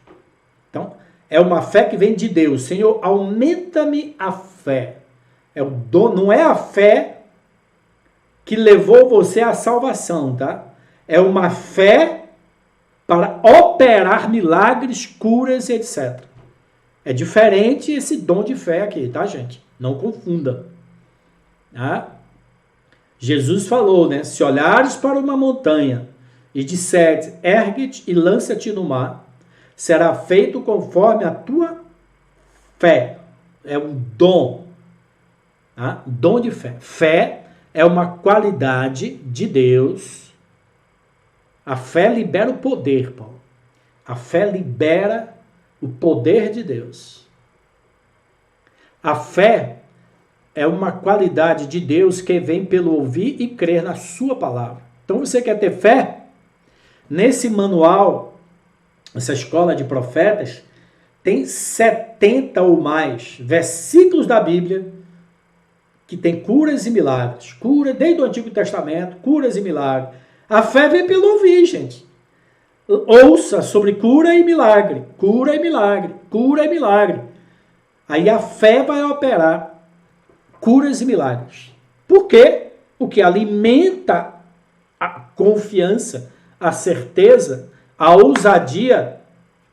Então, é uma fé que vem de Deus. Senhor, aumenta-me a fé. É o dom, não é a fé que levou você à salvação, tá? É uma fé para operar milagres, curas, etc. É diferente esse dom de fé aqui, tá, gente? Não confunda. Tá? Jesus falou, né? Se olhares para uma montanha e disseres, ergue-te e lança-te no mar, será feito conforme a tua fé. É um dom. Tá? Dom de fé. Fé é uma qualidade de Deus. A fé libera o poder, Paulo. A fé libera o poder de Deus. A fé é uma qualidade de Deus que vem pelo ouvir e crer na sua palavra. Então você quer ter fé? Nesse manual, essa escola de profetas, tem 70 ou mais versículos da Bíblia que tem curas e milagres. Cura desde o Antigo Testamento, curas e milagres. A fé vem pelo ouvir, gente. Ouça sobre cura e milagre. Cura e milagre. Cura e milagre. Aí a fé vai operar curas e milagres. Por quê? O que alimenta a confiança, a certeza, a ousadia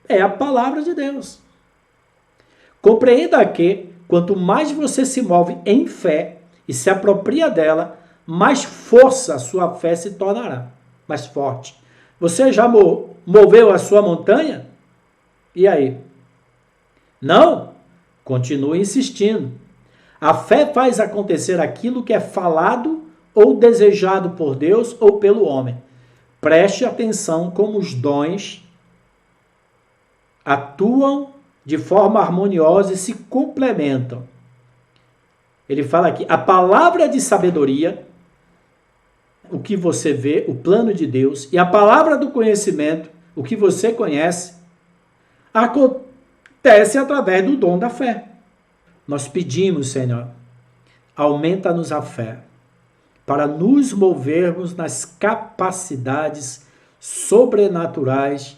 é a palavra de Deus. Compreenda que quanto mais você se move em fé e se apropria dela, mais força a sua fé se tornará, mais forte. Você já moveu a sua montanha? E aí? Não? Continue insistindo. A fé faz acontecer aquilo que é falado ou desejado por Deus ou pelo homem. Preste atenção como os dons atuam de forma harmoniosa e se complementam. Ele fala aqui, a palavra de sabedoria, o que você vê, o plano de Deus, e a palavra do conhecimento, o que você conhece, acontece através do dom da fé. Nós pedimos, Senhor, aumenta-nos a fé, para nos movermos nas capacidades sobrenaturais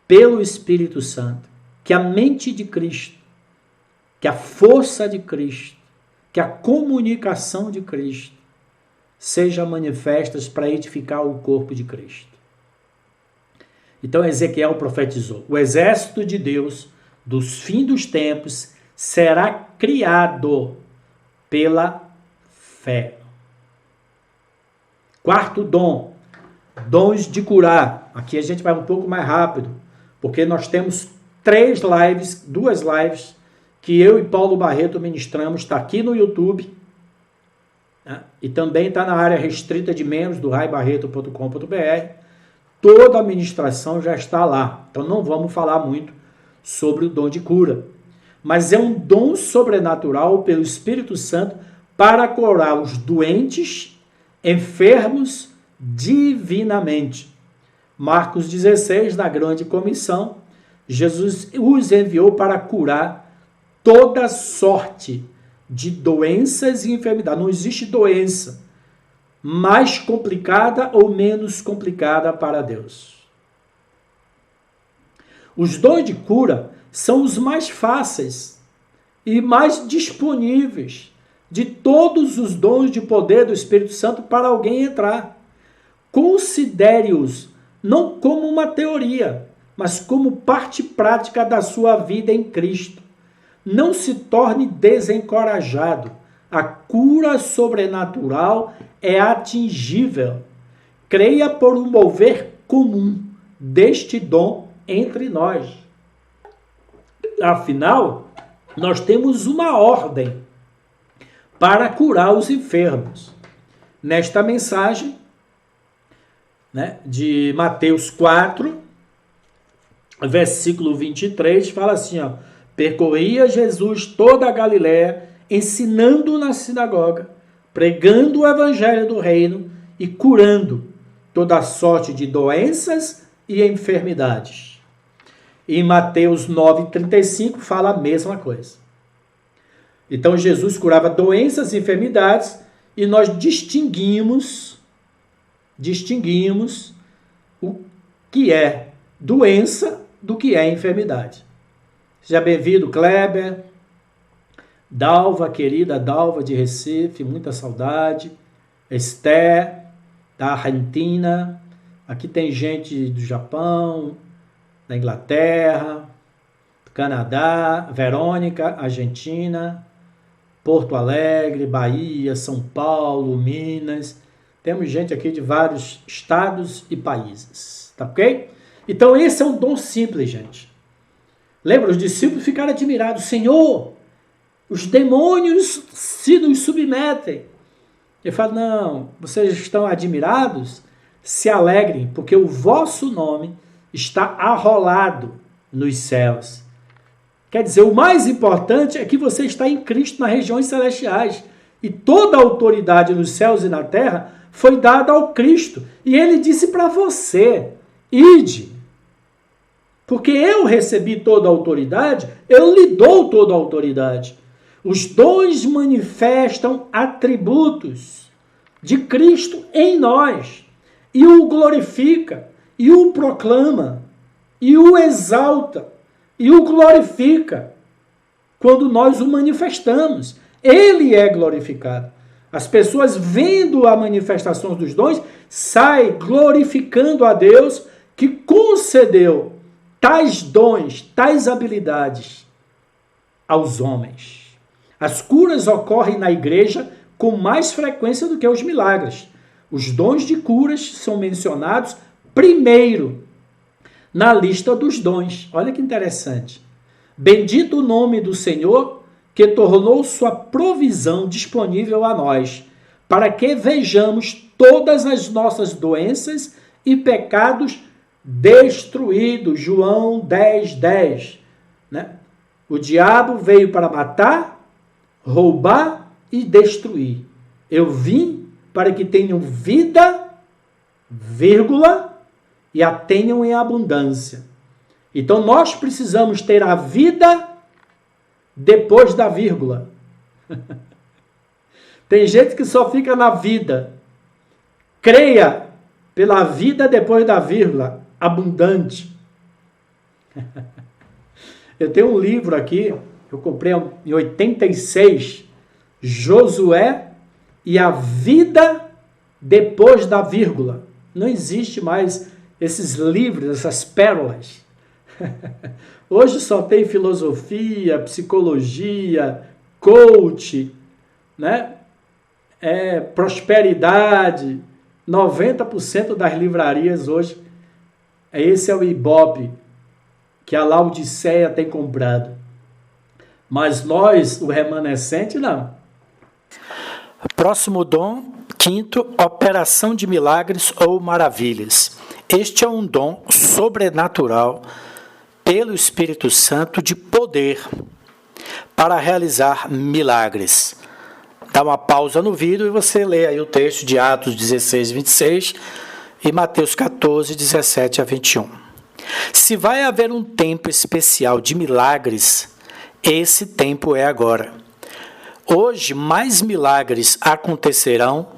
pelo Espírito Santo. Que a mente de Cristo, que a força de Cristo, que a comunicação de Cristo sejam manifestas para edificar o corpo de Cristo. Então Ezequiel profetizou, o exército de Deus dos fins dos tempos será criado pela fé. Quarto dom, dons de curar. Aqui a gente vai um pouco mais rápido, porque nós temos 2 lives que eu e Paulo Barreto ministramos, está aqui no YouTube, né? E também está na área restrita de membros do raibarreto.com.br. Toda a ministração já está lá, então não vamos falar muito sobre o dom de cura, mas é um dom sobrenatural pelo Espírito Santo para curar os doentes, enfermos divinamente. Marcos 16, na grande comissão, Jesus os enviou para curar toda sorte de doenças e enfermidades. Não existe doença mais complicada ou menos complicada para Deus. Os dons de cura são os mais fáceis e mais disponíveis de todos os dons de poder do Espírito Santo para alguém entrar. Considere-os não como uma teoria, mas como parte prática da sua vida em Cristo. Não se torne desencorajado. A cura sobrenatural é atingível. Creia por um mover comum deste dom entre nós. Afinal, nós temos uma ordem para curar os enfermos. Nesta mensagem, né, de Mateus 4, versículo 23, fala assim, ó, percorria Jesus toda a Galiléia, ensinando na sinagoga, pregando o evangelho do reino e curando toda sorte de doenças e enfermidades. Em Mateus 9,35 fala a mesma coisa. Então Jesus curava doenças e enfermidades e nós distinguimos o que é doença do que é enfermidade. Seja bem-vindo, Kleber, Dalva, querida Dalva de Recife, muita saudade, Esther, da Argentina, aqui tem gente do Japão, da Inglaterra, do Canadá, Verônica, Argentina, Porto Alegre, Bahia, São Paulo, Minas, Temos gente aqui de vários estados e países, tá ok? Então esse é um dom simples, gente. Lembra, os discípulos ficaram admirados. Senhor, os demônios se nos submetem. Ele fala, não, vocês estão admirados? Se alegrem, porque o vosso nome está arrolado nos céus. Quer dizer, o mais importante é que você está em Cristo nas regiões celestiais. E toda a autoridade nos céus e na terra foi dada ao Cristo. E ele disse para você, ide. Porque eu recebi toda a autoridade, eu lhe dou toda a autoridade. Os dons manifestam atributos de Cristo em nós. E o glorifica, e o proclama, e o exalta, e o glorifica. Quando nós o manifestamos, ele é glorificado. As pessoas vendo a manifestação dos dons, saem glorificando a Deus que concedeu tais dons, tais habilidades aos homens. As curas ocorrem na igreja com mais frequência do que os milagres. Os dons de curas são mencionados primeiro na lista dos dons. Olha que interessante. Bendito o nome do Senhor, que tornou sua provisão disponível a nós, para que vejamos todas as nossas doenças e pecados destruídos. João 10:10. Né? O diabo veio para matar, roubar e destruir. Eu vim para que tenham vida, vírgula, e a tenham em abundância. Então nós precisamos ter a vida depois da vírgula. Tem gente que só fica na vida. Creia pela vida depois da vírgula, abundante. Eu tenho um livro aqui, eu comprei em 86, Josué e a vida depois da vírgula. Não existe mais esses livros, essas pérolas. Hoje só tem filosofia, psicologia, coach, né? Prosperidade. 90% das livrarias hoje, esse é o Ibope que a Laodiceia tem comprado. Mas nós, o remanescente, não. Próximo dom, quinto, operação de milagres ou maravilhas. Este é um dom sobrenatural pelo Espírito Santo de poder para realizar milagres. Dá uma pausa no vídeo e você lê aí o texto de Atos 16:26 e Mateus 14:17-21. Se vai haver um tempo especial de milagres, esse tempo é agora. Hoje, mais milagres acontecerão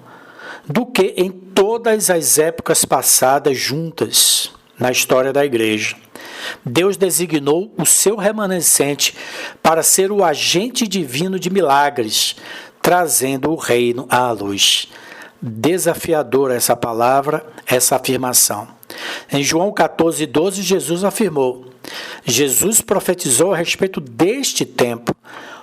do que em todas as épocas passadas juntas na história da igreja. Deus designou o seu remanescente para ser o agente divino de milagres, trazendo o reino à luz. Desafiadora essa palavra, essa afirmação. Em João 14:12, Jesus afirmou: Jesus profetizou a respeito deste tempo: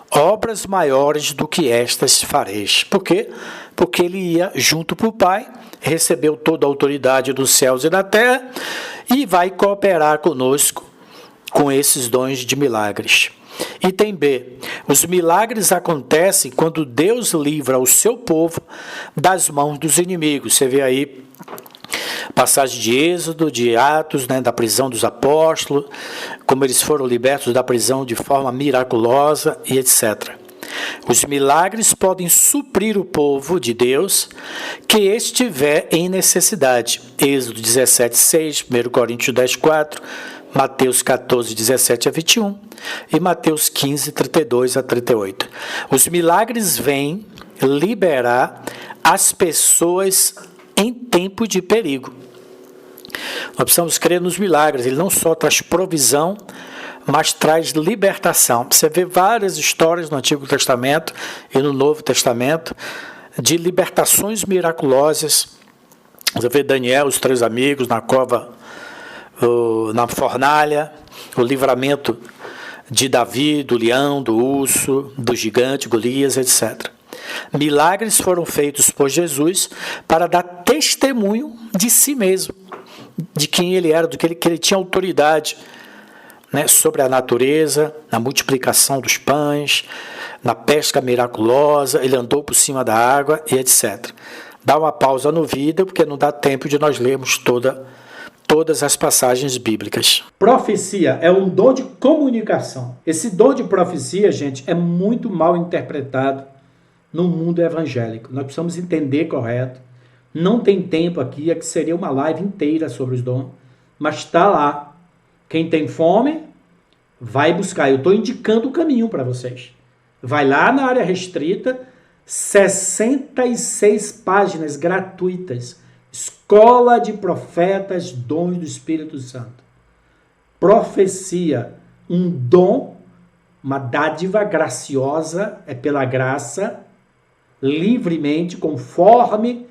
obras maiores do que estas fareis. Por quê? Porque ele ia junto para o Pai, recebeu toda a autoridade dos céus e da terra e vai cooperar conosco com esses dons de milagres. Item B. Os milagres acontecem quando Deus livra o seu povo das mãos dos inimigos. Você vê aí passagem de Êxodo, de Atos, né, da prisão dos apóstolos, como eles foram libertos da prisão de forma miraculosa e etc. Os milagres podem suprir o povo de Deus que estiver em necessidade. Êxodo 17:6, 1 Coríntios 10:4, Mateus 14:17-21 e Mateus 15:32-38. Os milagres vêm liberar as pessoas em tempo de perigo. Nós precisamos crer nos milagres. Ele não só traz provisão, mas traz libertação. Você vê várias histórias no Antigo Testamento e no Novo Testamento de libertações miraculosas. Você vê Daniel, os 3 amigos, na cova, na fornalha, o livramento de Davi, do leão, do urso, do gigante, Golias, etc. Milagres foram feitos por Jesus para dar
testemunho de si mesmo, de quem ele era, que ele tinha autoridade, né, sobre a natureza, na multiplicação dos pães, na pesca miraculosa, ele andou por cima da água e etc. Dá uma pausa no vídeo, porque não dá tempo de nós lermos todas as passagens bíblicas.
Profecia é um dom de comunicação. Esse dom de profecia, gente, é muito mal interpretado no mundo evangélico. Nós precisamos entender correto. Não tem tempo aqui, é que seria uma live inteira sobre os dons, mas está lá. Quem tem fome, vai buscar. Eu estou indicando o caminho para vocês. Vai lá na área restrita, 66 páginas gratuitas. Escola de Profetas, Dons do Espírito Santo. Profecia, um dom, uma dádiva graciosa, é pela graça, livremente, conforme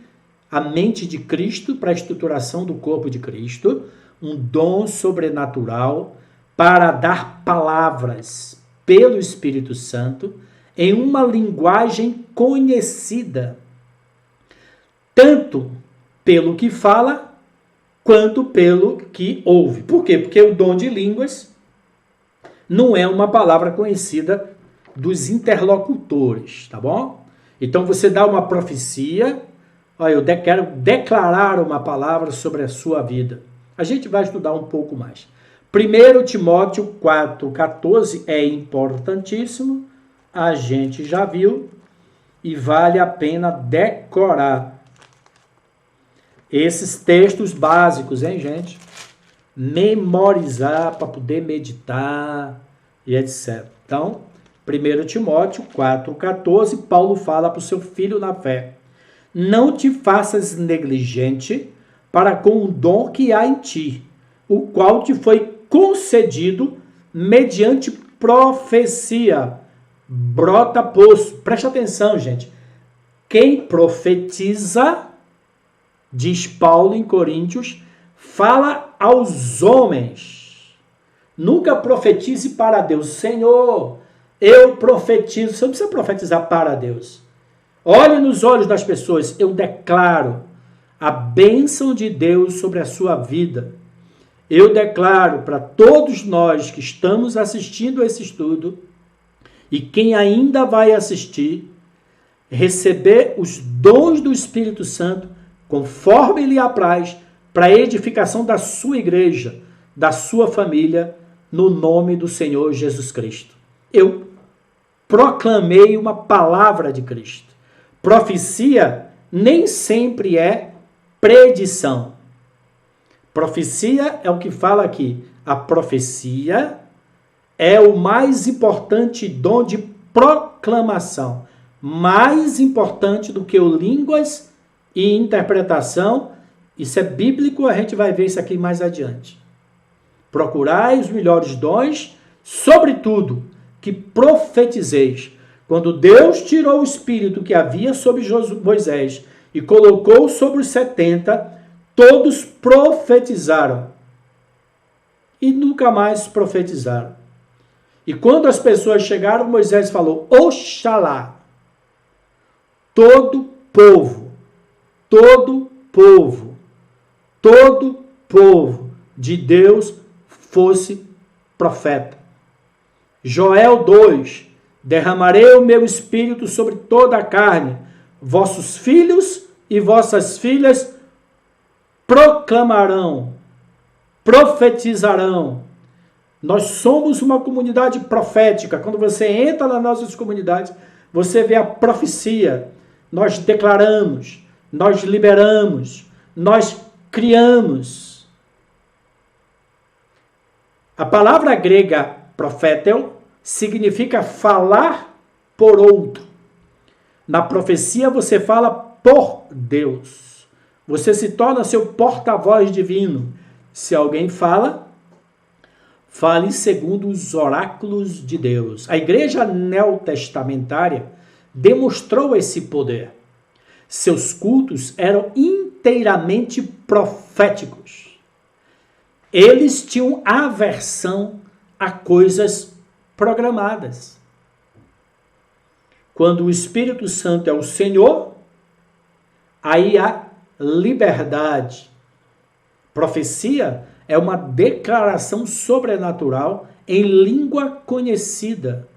a mente de Cristo, para a estruturação do corpo de Cristo, um dom sobrenatural para dar palavras pelo Espírito Santo em uma linguagem conhecida, tanto pelo que fala, quanto pelo que ouve. Por quê? Porque o dom de línguas não é uma palavra conhecida dos interlocutores, tá bom? Então você dá uma profecia, olha, eu quero declarar uma palavra sobre a sua vida. A gente vai estudar um pouco mais. 1 Timóteo 4,14 é importantíssimo, a gente já viu e vale a pena decorar esses textos básicos, hein, gente? Memorizar para poder meditar e etc. Então, 1 Timóteo 4,14, Paulo fala para o seu filho na fé: não te faças negligente para com o dom que há em ti, o qual te foi concedido mediante profecia. Brota poço. Preste atenção, gente. Quem profetiza, diz Paulo em Coríntios, fala aos homens. Nunca profetize para Deus. Senhor, eu profetizo. Você não precisa profetizar para Deus. Olhe nos olhos das pessoas. Eu declaro a bênção de Deus sobre a sua vida. Eu declaro para todos nós que estamos assistindo a esse estudo e quem ainda vai assistir, receber os dons do Espírito Santo conforme lhe apraz, para a edificação da sua igreja, da sua família, no nome do Senhor Jesus Cristo. Eu proclamei uma palavra de Cristo. Profecia nem sempre é predição. Profecia é o que fala aqui. A profecia é o mais importante dom de proclamação. Mais importante do que o línguas e interpretação. Isso é bíblico, a gente vai ver isso aqui mais adiante. Procurai os melhores dons, sobretudo que profetizeis. Quando Deus tirou o espírito que havia sobre Moisés e colocou sobre os 70, todos profetizaram. E nunca mais profetizaram. E quando as pessoas chegaram, Moisés falou: Oxalá, todo povo de Deus fosse profeta. Joel 2, derramarei o meu espírito sobre toda a carne, vossos filhos e vossas filhas proclamarão, profetizarão. Nós somos uma comunidade profética. Quando você entra nas nossas comunidades, você vê a profecia. Nós declaramos, nós liberamos, nós criamos. A palavra grega profétel significa falar por outro. Na profecia você fala por Deus. Você se torna seu porta-voz divino. Se alguém fala, fale segundo os oráculos de Deus. A igreja neotestamentária demonstrou esse poder. Seus cultos eram inteiramente proféticos. Eles tinham aversão a coisas programadas. Quando o Espírito Santo é o Senhor, aí há liberdade. Profecia é uma declaração sobrenatural em língua conhecida.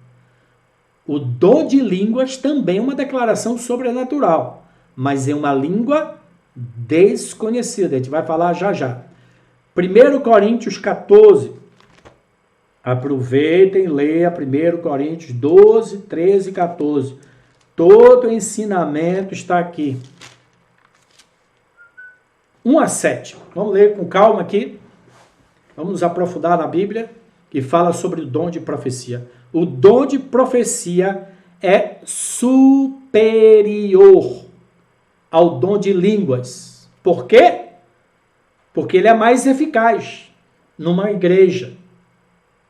O dom de línguas também é uma declaração sobrenatural, mas é uma língua desconhecida. A gente vai falar já já. 1 Coríntios 14. Aproveitem, leia 1 Coríntios 12, 13 e 14. Todo o ensinamento está aqui. 1 a 7. Vamos ler com calma aqui. Vamos nos aprofundar na Bíblia, que fala sobre o dom de profecia. O dom de profecia é superior ao dom de línguas. Por quê? Porque ele é mais eficaz numa igreja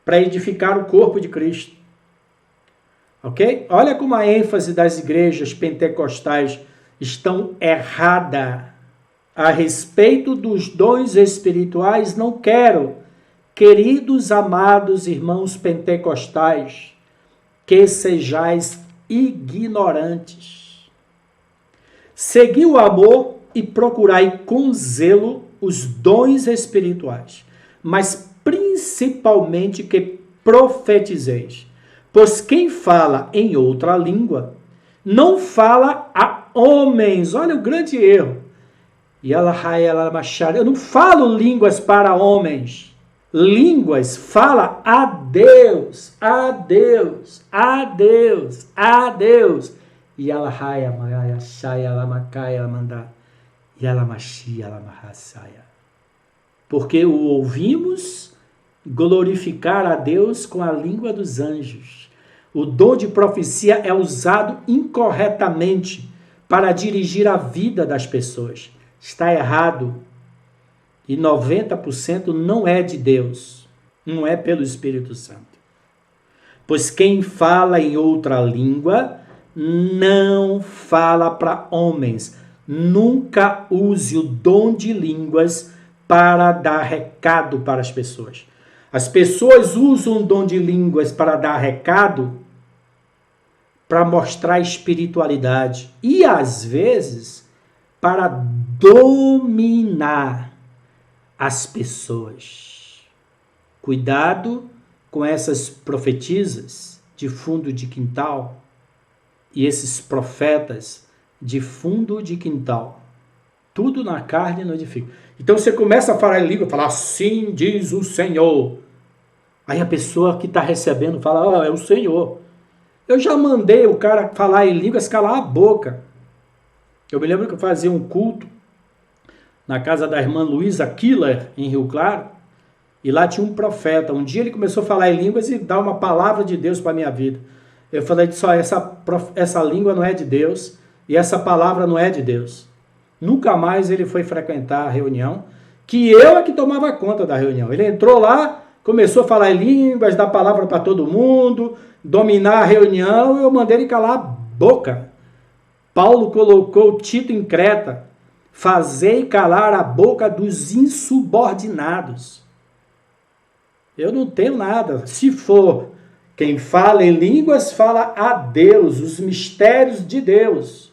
para edificar o corpo de Cristo. Ok? Olha como a ênfase das igrejas pentecostais estão errada a respeito dos dons espirituais. Não quero, queridos amados irmãos pentecostais, que sejais ignorantes. Segui o amor e procurai com zelo os dons espirituais, mas principalmente que profetizeis. Pois quem fala em outra língua não fala a homens. Olha o grande erro. Eu não falo línguas para homens. Línguas fala a Deus, a Deus, a Deus, a Deus. E ela raia, maia, saia, ela macaia, ela manda, e ela machia, ela marraçaia. Porque o ouvimos glorificar a Deus com a língua dos anjos. O dom de profecia é usado incorretamente para dirigir a vida das pessoas. Está errado. E 90% não é de Deus. Não é pelo Espírito Santo. Pois quem fala em outra língua não fala para homens. Nunca use o dom de línguas para dar recado para as pessoas. As pessoas usam o dom de línguas para dar recado, para mostrar espiritualidade e, às vezes, para dominar as pessoas. Cuidado com essas profetisas de fundo de quintal e esses profetas de fundo de quintal. Tudo na carne não edifica. Então você começa a falar em língua, falar assim diz o Senhor. Aí a pessoa que está recebendo fala, é o Senhor. Eu já mandei o cara falar em línguas calar a boca. Eu me lembro que eu fazia um culto na casa da irmã Luísa Killer, em Rio Claro, e lá tinha um profeta. Um dia ele começou a falar em línguas e dar uma palavra de Deus para a minha vida. Eu falei, só essa língua não é de Deus e essa palavra não é de Deus. Nunca mais ele foi frequentar a reunião, que eu é que tomava conta da reunião. Ele entrou lá, começou a falar em línguas, dar palavra para todo mundo, dominar a reunião, eu mandei ele calar a boca. Paulo colocou Tito em Creta, fazei calar a boca dos insubordinados. Eu não tenho nada. Se for quem fala em línguas, fala a Deus, os mistérios de Deus.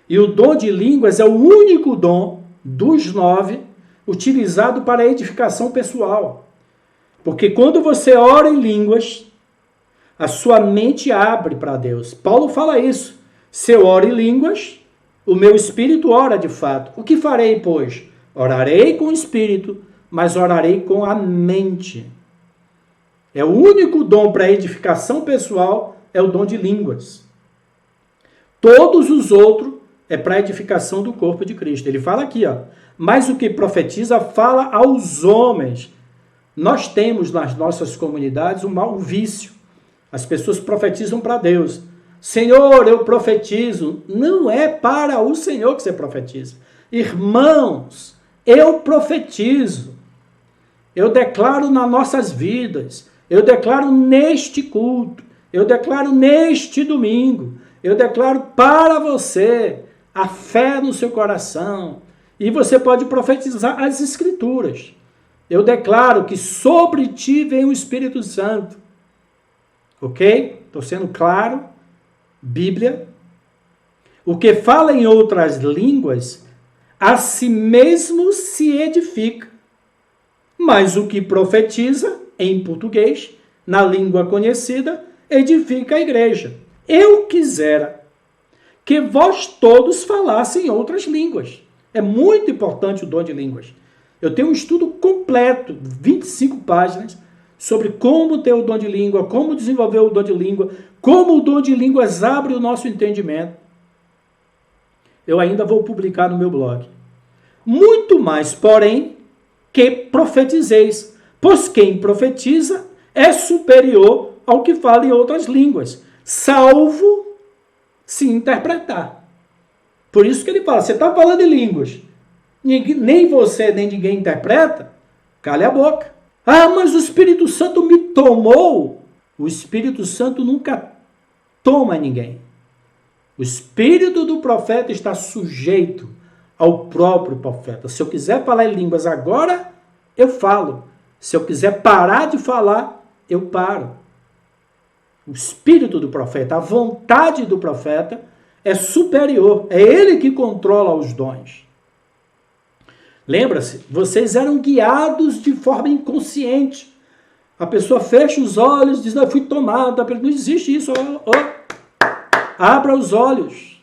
E o dom de línguas é o único dom dos 9 utilizado para a edificação pessoal. Porque quando você ora em línguas, a sua mente abre para Deus. Paulo fala isso. Se eu oro em línguas, o meu espírito ora de fato. O que farei, pois? Orarei com o espírito, mas orarei com a mente. É o único dom para a edificação pessoal, é o dom de línguas. Todos os outros é para a edificação do corpo de Cristo. Ele fala aqui, mas o que profetiza fala aos homens. Nós temos nas nossas comunidades um mau vício. As pessoas profetizam para Deus. Senhor, eu profetizo. Não é para o Senhor que você profetiza. Irmãos, eu profetizo. Eu declaro nas nossas vidas. Eu declaro neste culto. Eu declaro neste domingo. Eu declaro para você a fé no seu coração. E você pode profetizar as Escrituras. Eu declaro que sobre ti vem o Espírito Santo. Ok? Estou sendo claro. Bíblia. O que fala em outras línguas a si mesmo se edifica. Mas o que profetiza, em português, na língua conhecida, edifica a igreja. Eu quisera que vós todos falassem outras línguas. É muito importante o dom de línguas. Eu tenho um estudo completo, 25 páginas, sobre como ter o dom de língua, como desenvolver o dom de língua, como o dom de línguas abre o nosso entendimento. Eu ainda vou publicar no meu blog. Muito mais, porém, que profetizeis, pois quem profetiza é superior ao que fala em outras línguas, salvo se interpretar. Por isso que ele fala, você está falando em línguas, nem você nem ninguém interpreta, cale a boca. Ah, mas o Espírito Santo me tomou. O Espírito Santo nunca toma ninguém. O espírito do profeta está sujeito ao próprio profeta. Se eu quiser falar em línguas agora, eu falo. Se eu quiser parar de falar, eu paro. O espírito do profeta, a vontade do profeta é superior. É ele que controla os dons. Lembra-se, vocês eram guiados de forma inconsciente. A pessoa fecha os olhos, diz, eu fui tomada. Não existe isso. Abra os olhos.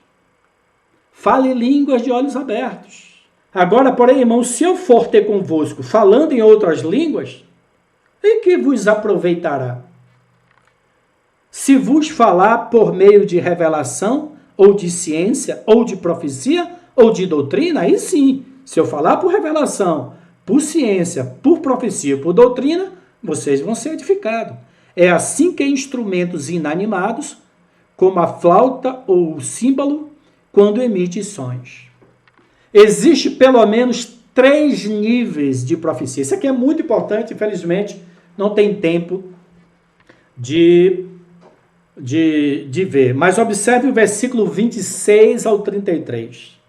Fale línguas de olhos abertos. Agora, porém, irmãos, se eu for ter convosco falando em outras línguas, em que vos aproveitará? Se vos falar por meio de revelação, ou de ciência, ou de profecia, ou de doutrina, aí sim. Se eu falar por revelação, por ciência, por profecia, por doutrina, vocês vão ser edificados. É assim que instrumentos inanimados, como a flauta ou o símbolo, quando emite sons. Existe pelo menos 3 níveis de profecia. Isso aqui é muito importante, infelizmente, não tem tempo de ver. Mas observe o versículo 26 ao 33.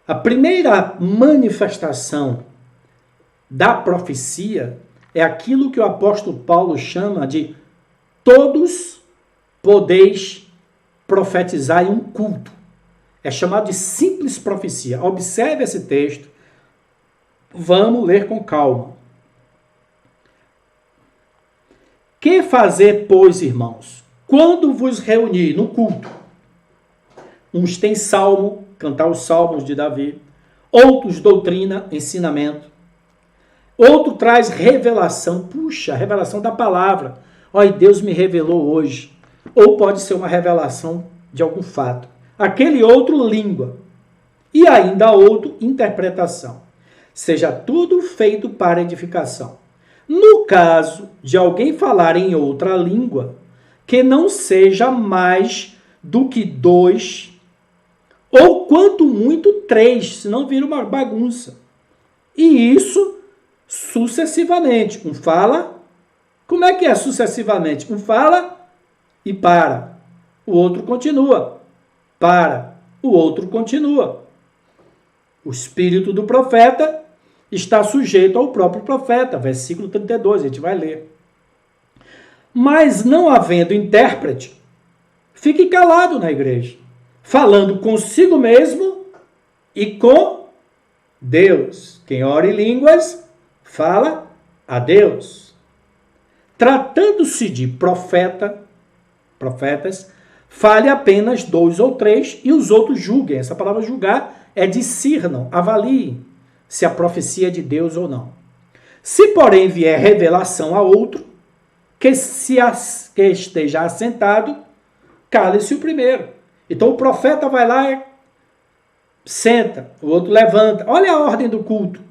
A primeira manifestação da profecia é aquilo que o apóstolo Paulo chama de todos podeis profetizar em um culto. É chamado de simples profecia. Observe esse texto. Vamos ler com calma. Que fazer, pois, irmãos, quando vos reunir no culto? Uns têm salmo, cantar os salmos de Davi. Outros doutrina, ensinamento. Outro traz revelação. Puxa, revelação da palavra. Olha, Deus me revelou hoje. Ou pode ser uma revelação de algum fato. Aquele outro, língua. E ainda outro, interpretação. Seja tudo feito para edificação. No caso de alguém falar em outra língua, que não seja mais do que 2, ou quanto muito 3, senão vira uma bagunça. E isso sucessivamente. Um fala, como é que é sucessivamente? Um fala e para. O outro continua. Para. O outro continua. O espírito do profeta está sujeito ao próprio profeta. Versículo 32, a gente vai ler. Mas não havendo intérprete, fique calado na igreja, falando consigo mesmo e com Deus. Quem ora em línguas, fala a Deus. Tratando-se de profetas, fale apenas 2 ou 3 e os outros julguem. Essa palavra julgar é discernam, avaliem se a profecia é de Deus ou não. Se, porém, vier revelação a outro, que esteja assentado, cale-se o primeiro. Então o profeta vai lá e senta, o outro levanta. Olha a ordem do culto.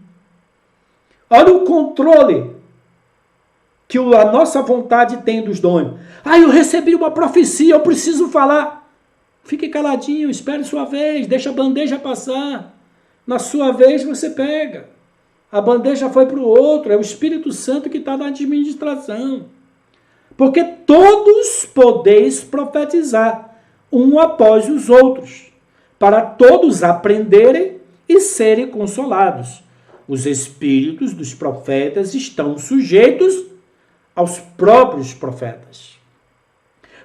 Olha o controle que a nossa vontade tem dos dons. Eu recebi uma profecia, eu preciso falar. Fique caladinho, espere sua vez, deixa a bandeja passar. Na sua vez você pega. A bandeja foi para o outro, é o Espírito Santo que está na administração. Porque todos podeis profetizar, um após os outros, para todos aprenderem e serem consolados. Os espíritos dos profetas estão sujeitos aos próprios profetas.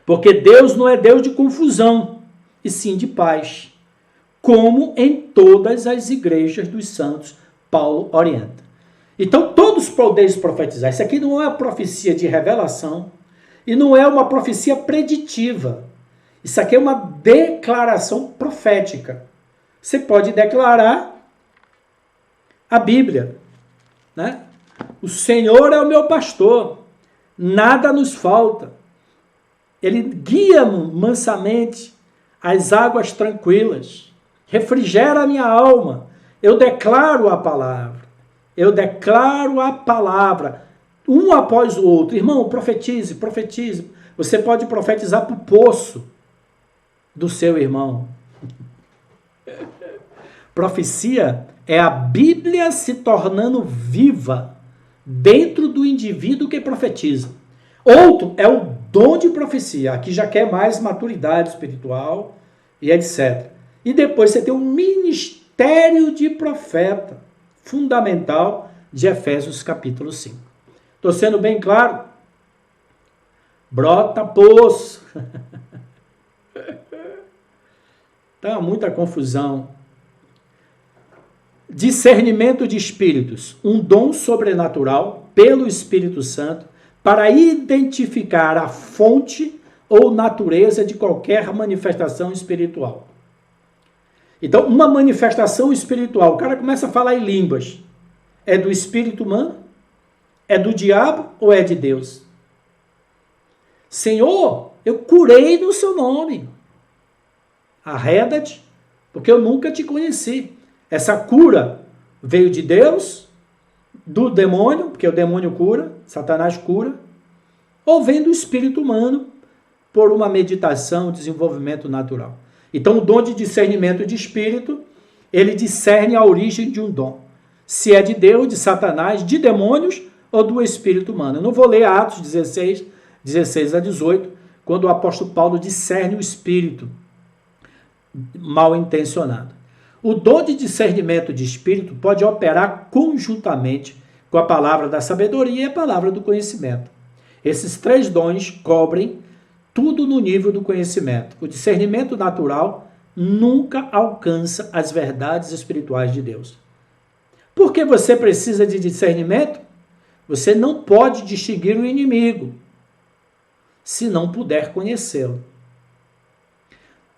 Porque Deus não é Deus de confusão, e sim de paz. como em todas as igrejas dos santos, Paulo orienta. Então, todos podeis profetizar. Isso aqui não é uma profecia de revelação e não é uma profecia preditiva. Isso aqui é uma declaração profética. Você pode declarar a Bíblia, né? O Senhor é o meu pastor, nada nos falta. Ele guia-me mansamente às águas tranquilas, refrigera a minha alma. Eu declaro a palavra, um após o outro. Irmão, profetize, profetize. Você pode profetizar para o poço do seu irmão. Profecia é a Bíblia se tornando viva dentro do indivíduo que profetiza. Outro é o dom de profecia. Aqui já quer mais maturidade espiritual e etc. E depois você tem o ministério de profeta, fundamental, de Efésios capítulo 5. Estou sendo bem claro? Brota poço. Tá muita confusão. Discernimento de espíritos, um dom sobrenatural pelo Espírito Santo para identificar a fonte ou natureza de qualquer manifestação espiritual. Então, uma manifestação espiritual, o cara começa a falar em línguas. É do espírito humano? É do diabo ou é de Deus? Senhor, eu curei no seu nome. Arreda-te, porque eu nunca te conheci. Essa cura veio de Deus, do demônio, porque o demônio cura, Satanás cura, ou vem do espírito humano por uma meditação, desenvolvimento natural. Então, o dom de discernimento de espírito, ele discerne a origem de um dom. Se é de Deus, de Satanás, de demônios ou do espírito humano. Eu não vou ler Atos 16 a 18, quando o apóstolo Paulo discerne o espírito mal intencionado. O dom de discernimento de espírito pode operar conjuntamente com a palavra da sabedoria e a palavra do conhecimento. Esses três dons cobrem tudo no nível do conhecimento. O discernimento natural nunca alcança as verdades espirituais de Deus. Por que você precisa de discernimento? Você não pode distinguir o inimigo se não puder conhecê-lo.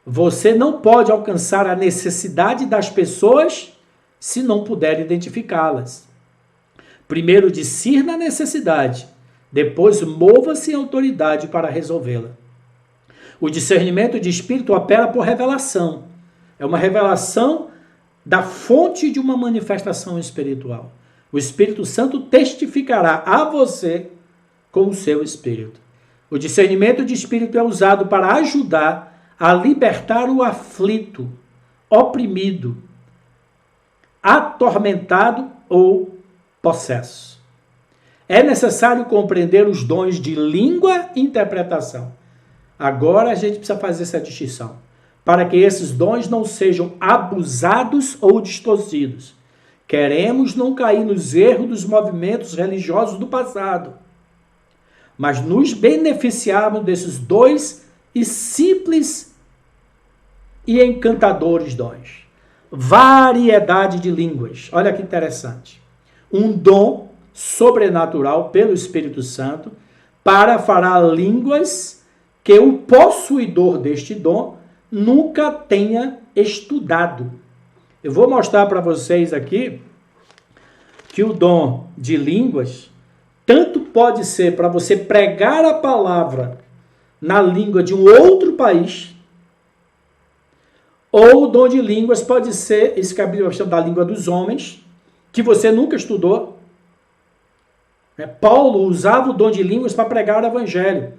Você não pode alcançar a necessidade das pessoas se não puder identificá-las. Primeiro discirna a necessidade, depois mova-se em autoridade para resolvê-la. O discernimento de espírito opera por revelação. É uma revelação da fonte de uma manifestação espiritual. O Espírito Santo testificará a você com o seu espírito. O discernimento de espírito é usado para ajudar a libertar o aflito, oprimido, atormentado ou possesso. É necessário compreender os dons de língua e interpretação. Agora a gente precisa fazer essa distinção, para que esses dons não sejam abusados ou distorcidos. Queremos não cair nos erros dos movimentos religiosos do passado, mas nos beneficiarmos desses dois e simples e encantadores dons. Variedade de línguas. Olha que interessante. Um dom sobrenatural pelo Espírito Santo para falar línguas que o possuidor deste dom nunca tenha estudado. Eu vou mostrar para vocês aqui que o dom de línguas tanto pode ser para você pregar a palavra na língua de um outro país, ou o dom de línguas pode ser, esse que a Bíblia chama da língua dos homens, que você nunca estudou. Paulo usava o dom de línguas para pregar o evangelho.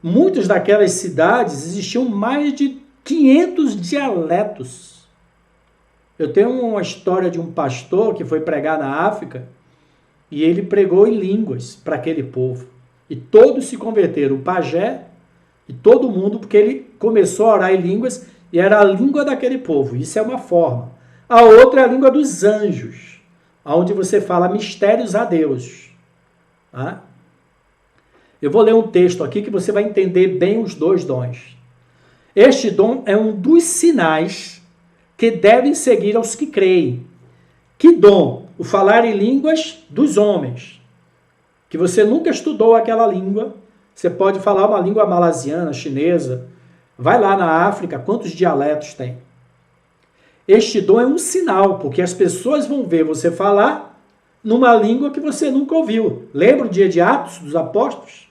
Muitas daquelas cidades existiam mais de 500 dialetos. Eu tenho uma história de um pastor que foi pregar na África e ele pregou em línguas para aquele povo. E todos se converteram, o pajé e todo mundo, porque ele começou a orar em línguas e era a língua daquele povo. Isso é uma forma. A outra é a língua dos anjos, onde você fala mistérios a Deus. Tá? Eu vou ler um texto aqui que você vai entender bem os dois dons. Este dom é um dos sinais que devem seguir aos que creem. Que dom? O falar em línguas dos homens. Que você nunca estudou aquela língua. Você pode falar uma língua malasiana, chinesa. Vai lá na África, quantos dialetos tem? Este dom é um sinal, porque as pessoas vão ver você falar numa língua que você nunca ouviu. Lembra o dia de Atos dos Apóstolos?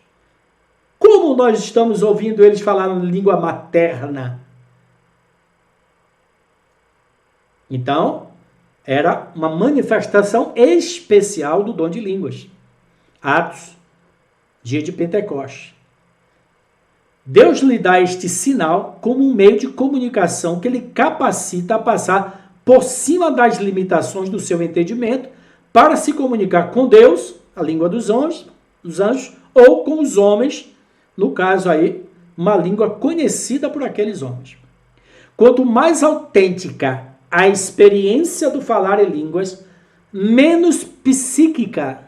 Como nós estamos ouvindo eles falar na língua materna? Então, era uma manifestação especial do dom de línguas. Atos, dia de Pentecostes. Deus lhe dá este sinal como um meio de comunicação que lhe capacita a passar por cima das limitações do seu entendimento para se comunicar com Deus, a língua dos anjos, ou com os homens, no caso aí, uma língua conhecida por aqueles homens. Quanto mais autêntica a experiência do falar em línguas, menos psíquica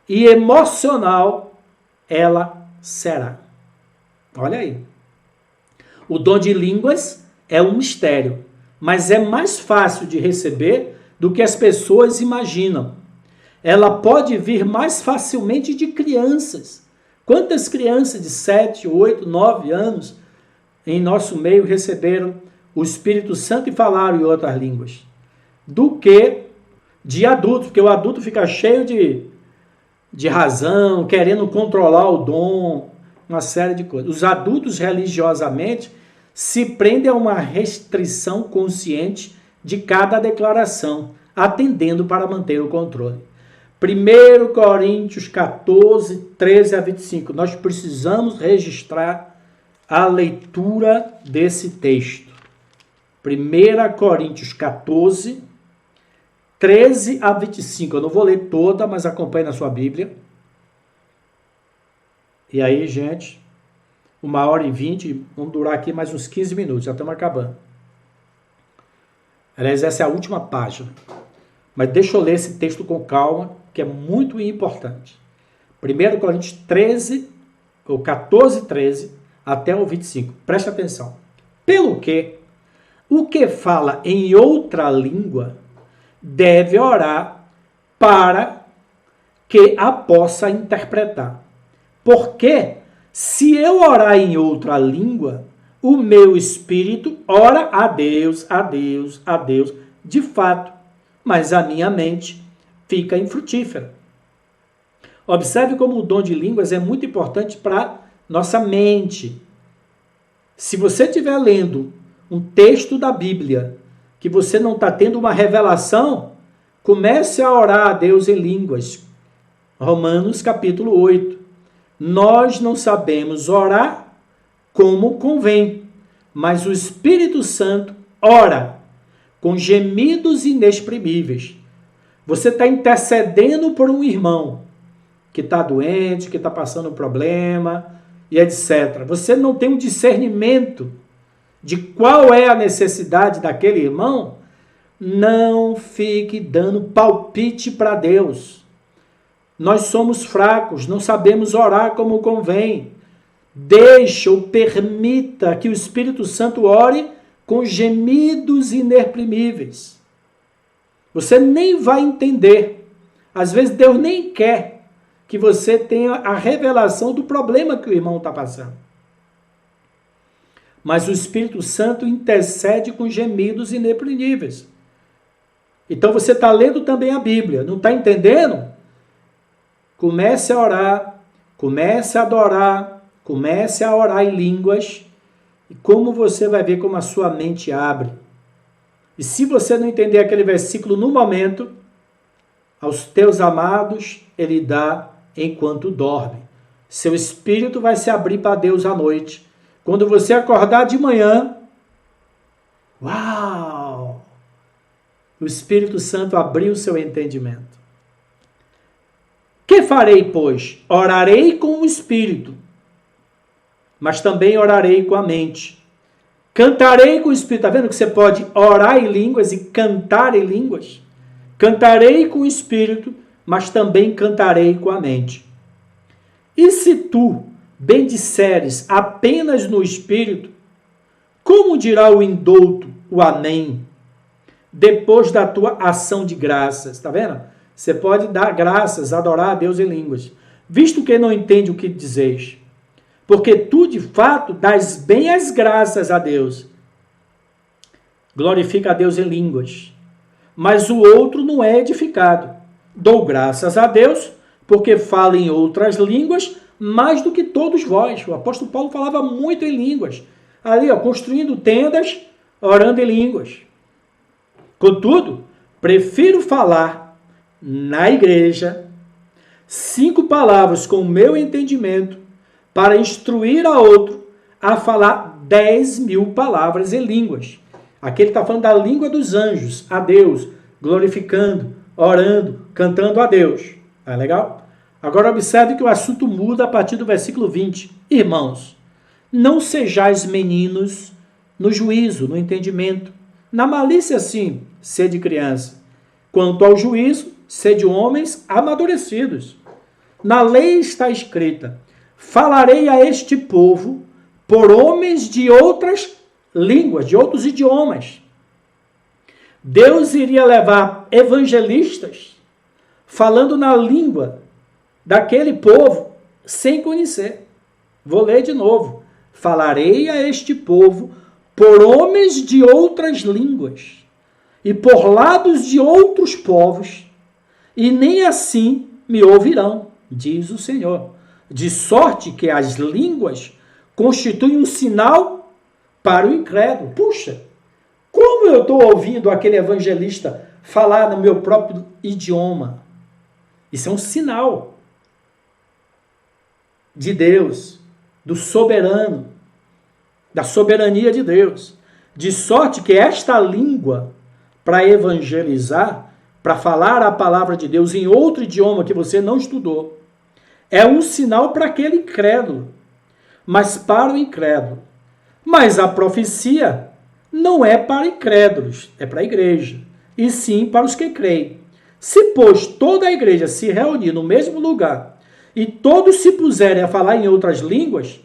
e emocional ela será. Olha aí. O dom de línguas é um mistério, mas é mais fácil de receber do que as pessoas imaginam. Ela pode vir mais facilmente de crianças. Quantas crianças de 7, 8, 9 anos em nosso meio receberam o Espírito Santo e falaram em outras línguas? Do que de adultos, porque o adulto fica cheio de razão, querendo controlar o dom, uma série de coisas. Os adultos religiosamente se prendem a uma restrição consciente de cada declaração, atendendo para manter o controle. 1 Coríntios 14, 13 a 25. Nós precisamos registrar a leitura desse texto. 1 Coríntios 14, 13 a 25. Eu não vou ler toda, mas acompanhe na sua Bíblia. E aí, gente, 1h20, vamos durar aqui mais uns 15 minutos, já estamos acabando. Aliás, essa é a última página. Mas deixa eu ler esse texto com calma, que é muito importante. 1 Coríntios 13, ou 14, 13, até o 25. Preste atenção. Pelo que, o que fala em outra língua deve orar para que a possa interpretar. Porque, se eu orar em outra língua, o meu espírito ora a Deus, a Deus, a Deus, de fato, mas a minha mente fica infrutífera. Observe como o dom de línguas é muito importante para nossa mente. Se você estiver lendo um texto da Bíblia que você não está tendo uma revelação, comece a orar a Deus em línguas. Romanos capítulo 8. Nós não sabemos orar como convém, mas o Espírito Santo ora com gemidos inexprimíveis. Você está intercedendo por um irmão que está doente, que está passando um problema e etc. Você não tem um discernimento de qual é a necessidade daquele irmão, não fique dando palpite para Deus. Nós somos fracos, não sabemos orar como convém. Deixa ou permita que o Espírito Santo ore com gemidos inexprimíveis. Você nem vai entender. Às vezes Deus nem quer que você tenha a revelação do problema que o irmão está passando. Mas o Espírito Santo intercede com gemidos inexprimíveis. Então você está lendo também a Bíblia, não está entendendo? Comece a orar, comece a adorar, comece a orar em línguas, e como você vai ver como a sua mente abre. E se você não entender aquele versículo no momento, aos teus amados ele dá enquanto dorme. Seu espírito vai se abrir para Deus à noite. Quando você acordar de manhã, uau! O Espírito Santo abriu o seu entendimento. Que farei, pois? Orarei com o Espírito, mas também orarei com a mente. Cantarei com o Espírito. Está vendo que você pode orar em línguas e cantar em línguas? Cantarei com o Espírito, mas também cantarei com a mente. E se tu bendisseres apenas no Espírito, Como dirá o indouto o amém, depois da tua ação de graças? Está vendo? Você pode dar graças, adorar a Deus em línguas, visto que não entende o que dizeis. Porque tu, de fato, dás bem as graças a Deus. Glorifica a Deus em línguas. Mas o outro não é edificado. Dou graças a Deus, porque falo em outras línguas, mais do que todos vós. O apóstolo Paulo falava muito em línguas. Ali, construindo tendas, orando em línguas. Contudo, prefiro falar na igreja 5 palavras com o meu entendimento para instruir a outro a falar 10.000 palavras em línguas. Aqui ele está falando da língua dos anjos, a Deus, glorificando, orando, cantando a Deus. Tá legal? Agora observe que o assunto muda a partir do versículo 20. Irmãos, não sejais meninos no juízo, no entendimento. Na malícia, sim, sede criança. Quanto ao juízo, sede homens amadurecidos. Na lei está escrita: falarei a este povo por homens de outras línguas, de outros idiomas. Deus iria levar evangelistas falando na língua daquele povo sem conhecer. Vou ler de novo. Falarei a este povo por homens de outras línguas e por lados de outros povos, e nem assim me ouvirão, diz o Senhor. De sorte que as línguas constituem um sinal para o incrédulo. Puxa, como eu estou ouvindo aquele evangelista falar no meu próprio idioma? Isso é um sinal de Deus, do soberano, da soberania de Deus. De sorte que esta língua, para evangelizar, para falar a palavra de Deus em outro idioma que você não estudou, é um sinal para aquele incrédulo, mas para o incrédulo. Mas a profecia não é para incrédulos, é para a igreja, e sim para os que creem. Se, pois, toda a igreja se reunir no mesmo lugar e todos se puserem a falar em outras línguas,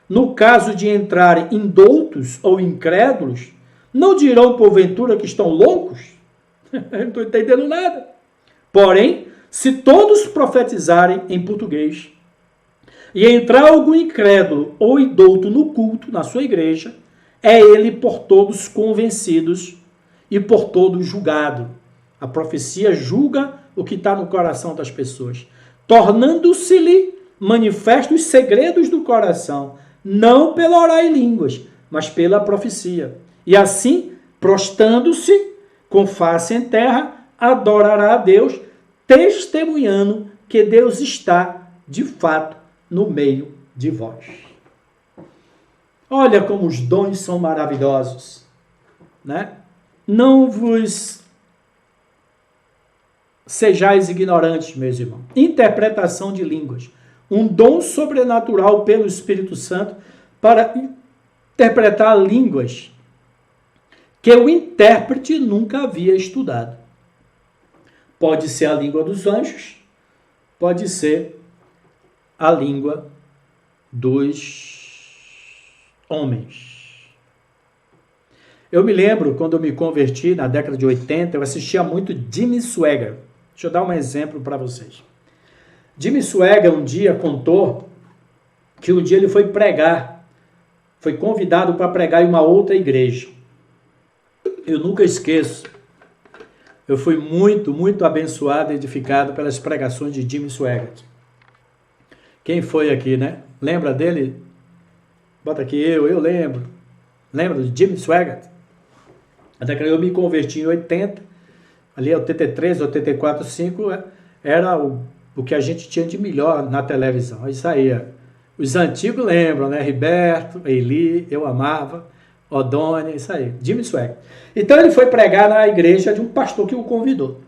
no caso de entrarem indoutos ou incrédulos, não dirão porventura que estão loucos? Eu não estou entendendo nada. Porém, se todos profetizarem em português e entrar algum incrédulo ou indouto no culto, na sua igreja, é ele por todos convencidos e por todos julgado. A profecia julga o que está no coração das pessoas, tornando-se-lhe manifestos os segredos do coração, não pela orar em línguas, mas pela profecia. E assim, prostrando-se com face em terra, adorará a Deus, testemunhando que Deus está, de fato, no meio de vós. Olha como os dons são maravilhosos, né? Não vos sejais ignorantes, meus irmãos. Interpretação de línguas. Um dom sobrenatural pelo Espírito Santo para interpretar línguas que o intérprete nunca havia estudado. Pode ser a língua dos anjos, pode ser a língua dos homens. Eu me lembro, quando eu me converti, na década de 80, eu assistia muito Jimmy Swaggart. Deixa eu dar um exemplo para vocês. Jimmy Swaggart um dia contou que um dia ele foi pregar, foi convidado para pregar em uma outra igreja. Eu nunca esqueço. Eu fui muito, muito abençoado e edificado pelas pregações de Jimmy Swaggart. Quem foi aqui, né? Lembra dele? Bota aqui eu lembro. Lembra de Jimmy Swaggart? Até que eu me converti em 80, ali 83, 84, 5, era o que a gente tinha de melhor na televisão. Isso aí, os antigos lembram, né? Riberto, Eli, eu amava, Odônia, isso aí, Jimmy Swaggart. Então ele foi pregar na igreja de um pastor que o convidou.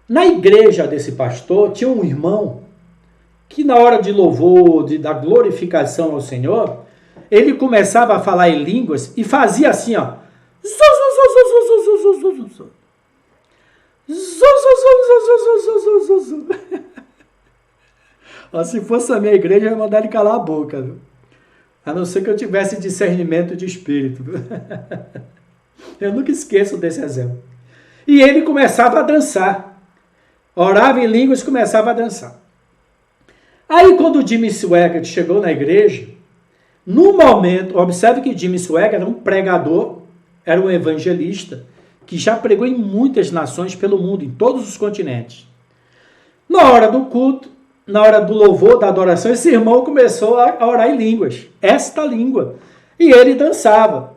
Na igreja desse pastor tinha um irmão que na hora de louvor, da glorificação ao Senhor, ele começava a falar em línguas e fazia assim, ó. Se fosse a minha igreja, eu ia mandar ele calar a boca. Viu? A não ser que eu tivesse discernimento de espírito. Eu nunca esqueço desse exemplo. E ele começava a dançar. Orava em línguas e começava a dançar. Aí quando o Jimmy Swaggart chegou na igreja, no momento, observe que Jimmy Swaggart era um pregador, era um evangelista, que já pregou em muitas nações pelo mundo, em todos os continentes. Na hora do culto, na hora do louvor, da adoração, esse irmão começou a orar em línguas, esta língua, e ele dançava.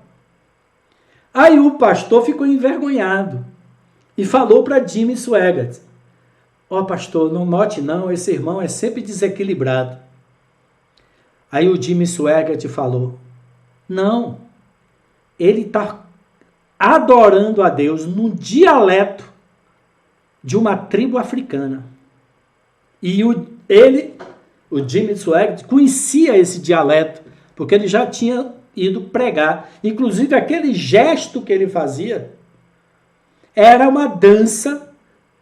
Aí o pastor ficou envergonhado e falou para Jimmy Swaggart: ó pastor, não note não, esse irmão é sempre desequilibrado. Aí o Jimmy Swaggart falou: não, ele está adorando a Deus no dialeto de uma tribo africana. E o Jimmy Swaggart, conhecia esse dialeto, porque ele já tinha ido pregar. Inclusive, aquele gesto que ele fazia era uma dança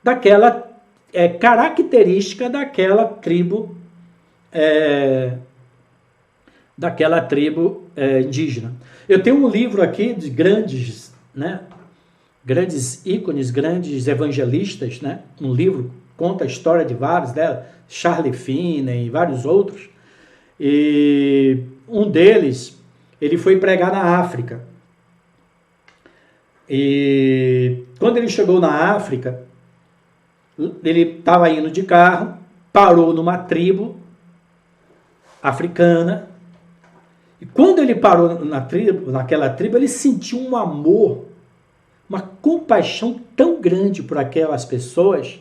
daquela característica daquela tribo indígena. Eu tenho um livro aqui de grandes ícones, grandes evangelistas, né? Um livro conta a história de vários dela, Charlie Finney e vários outros. E um deles, ele foi pregar na África. E quando ele chegou na África, ele estava indo de carro, parou numa tribo africana. E quando ele parou naquela tribo, ele sentiu um amor, uma compaixão tão grande por aquelas pessoas,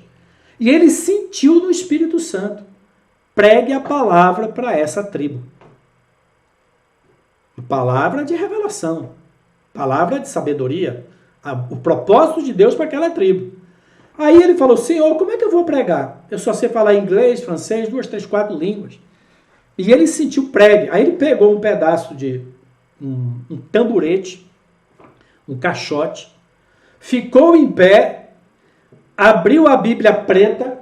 e ele sentiu no Espírito Santo: pregue a palavra para essa tribo. Palavra de revelação, palavra de sabedoria, o propósito de Deus para aquela tribo. Aí ele falou: Senhor, como é que eu vou pregar? Eu só sei falar inglês, francês, 2, 3, 4 línguas. E ele sentiu pregue. Aí ele pegou um pedaço de um tamborete, um caixote, ficou em pé, abriu a Bíblia preta.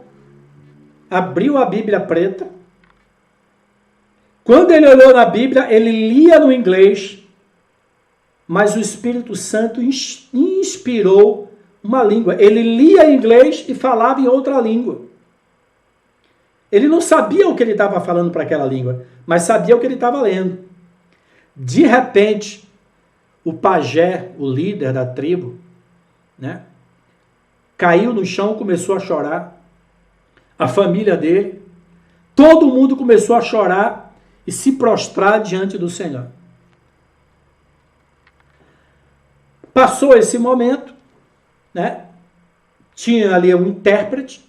Quando ele olhou na Bíblia, ele lia no inglês, mas o Espírito Santo inspirou uma língua. Ele lia em inglês e falava em outra língua. Ele não sabia o que ele estava falando para aquela língua, mas sabia o que ele estava lendo. De repente, o pajé, o líder da tribo, né, caiu no chão, começou a chorar. A família dele, todo mundo começou a chorar e se prostrar diante do Senhor. Passou esse momento, né? Tinha ali um intérprete,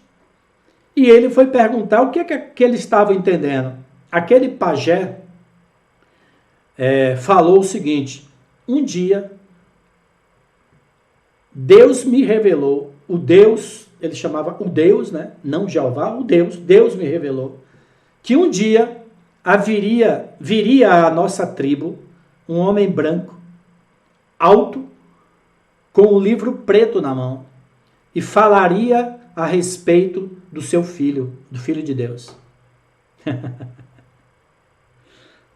e ele foi perguntar o que ele estava entendendo. Aquele pajé falou o seguinte: um dia, Deus me revelou, ele chamava o Deus, né? Não Jeová, o Deus me revelou, que um dia viria à nossa tribo um homem branco, alto, com um livro preto na mão, e falaria a respeito do seu filho, do Filho de Deus.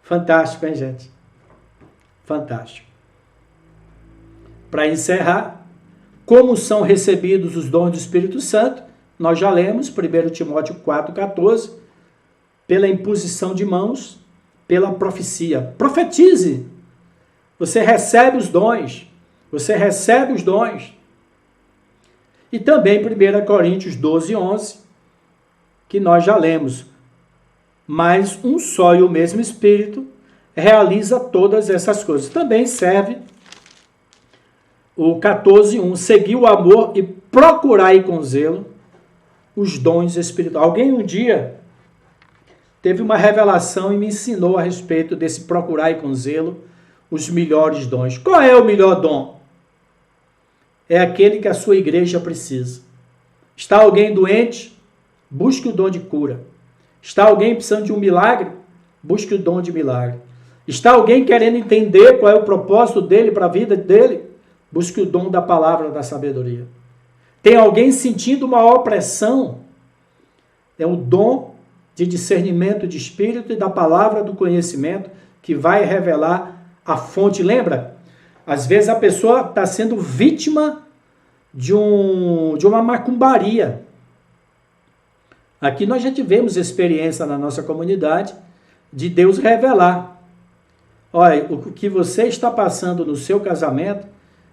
Fantástico, hein, gente? Fantástico. Para encerrar, como são recebidos os dons do Espírito Santo, nós já lemos 1 Timóteo 4,14, pela imposição de mãos, pela profecia. Profetize! Você recebe os dons. Você recebe os dons. E também 1 Coríntios 12:11, que nós já lemos. Mas um só e o mesmo Espírito realiza todas essas coisas. Também serve o 14:1, seguir o amor e procurai com zelo os dons espirituais. Alguém um dia teve uma revelação e me ensinou a respeito desse procurai com zelo os melhores dons. Qual é o melhor dom? É aquele que a sua igreja precisa. Está alguém doente? Busque o dom de cura. Está alguém precisando de um milagre? Busque o dom de milagre. Está alguém querendo entender qual é o propósito dele para a vida dele? Busque o dom da palavra da sabedoria. Tem alguém sentindo uma opressão? É o dom de discernimento de espírito e da palavra do conhecimento que vai revelar a fonte. Lembra? Às vezes a pessoa está sendo vítima de uma macumbaria. Aqui nós já tivemos experiência na nossa comunidade de Deus revelar. Olha, o que você está passando no seu casamento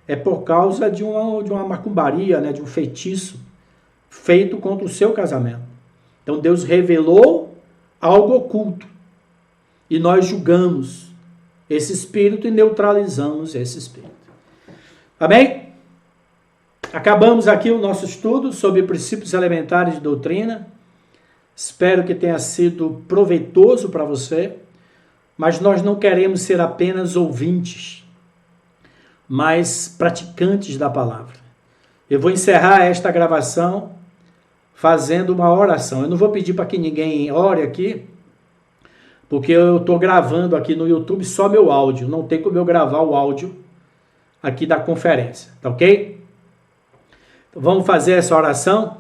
é por causa de uma macumbaria, né, de um feitiço feito contra o seu casamento. Então Deus revelou algo oculto e nós julgamos esse espírito e neutralizamos esse espírito. Amém? Acabamos aqui o nosso estudo sobre princípios elementares de doutrina. Espero que tenha sido proveitoso para você, mas nós não queremos ser apenas ouvintes, mas praticantes da palavra. Eu vou encerrar esta gravação fazendo uma oração. Eu não vou pedir para que ninguém ore aqui, porque eu estou gravando aqui no YouTube só meu áudio. Não tem como eu gravar o áudio aqui da conferência, tá ok? Então vamos fazer essa oração.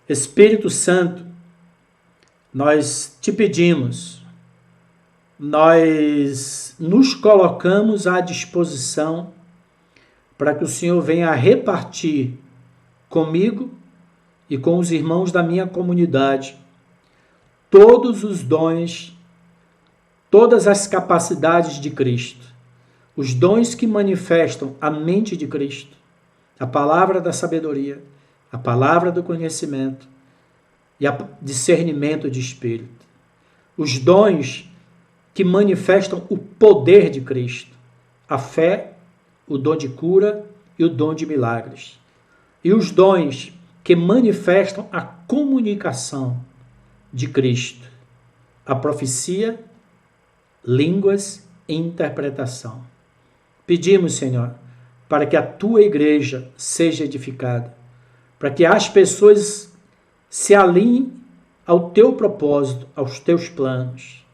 Espírito Santo, nós te pedimos, nós nos colocamos à disposição para que o Senhor venha repartir comigo e com os irmãos da minha comunidade todos os dons, todas as capacidades de Cristo, os dons que manifestam a mente de Cristo, a palavra da sabedoria, a palavra do conhecimento e o discernimento de espírito, os dons que manifestam o poder de Cristo, a fé, o dom de cura e o dom de milagres, e os dons que manifestam a comunicação de Cristo, a profecia, línguas e interpretação. Pedimos, Senhor, para que a tua igreja seja edificada, para que as pessoas se alinhem ao teu propósito, aos teus planos,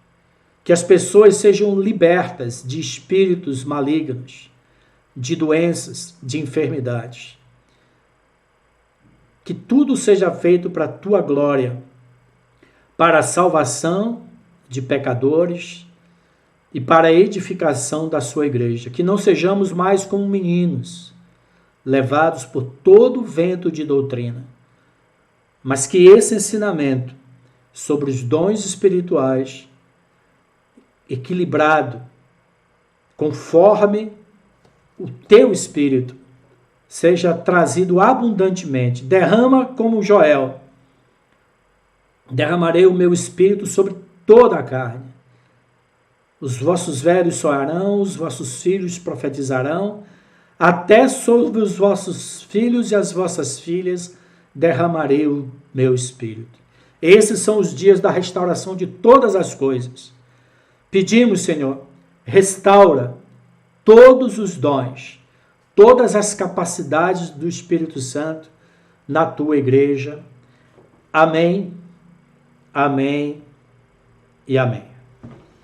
que as pessoas sejam libertas de espíritos malignos, de doenças, de enfermidades. Que tudo seja feito para a tua glória, para a salvação de pecadores e para a edificação da sua igreja. Que não sejamos mais como meninos, levados por todo o vento de doutrina, mas que esse ensinamento sobre os dons espirituais, equilibrado, conforme o teu espírito, seja trazido abundantemente. Derrama como Joel. Derramarei o meu espírito sobre toda a carne. Os vossos velhos sonharão, os vossos filhos profetizarão, até sobre os vossos filhos e as vossas filhas derramarei o meu espírito. Esses são os dias da restauração de todas as coisas. Pedimos, Senhor, restaura todos os dons, todas as capacidades do Espírito Santo na tua igreja. Amém, amém e amém.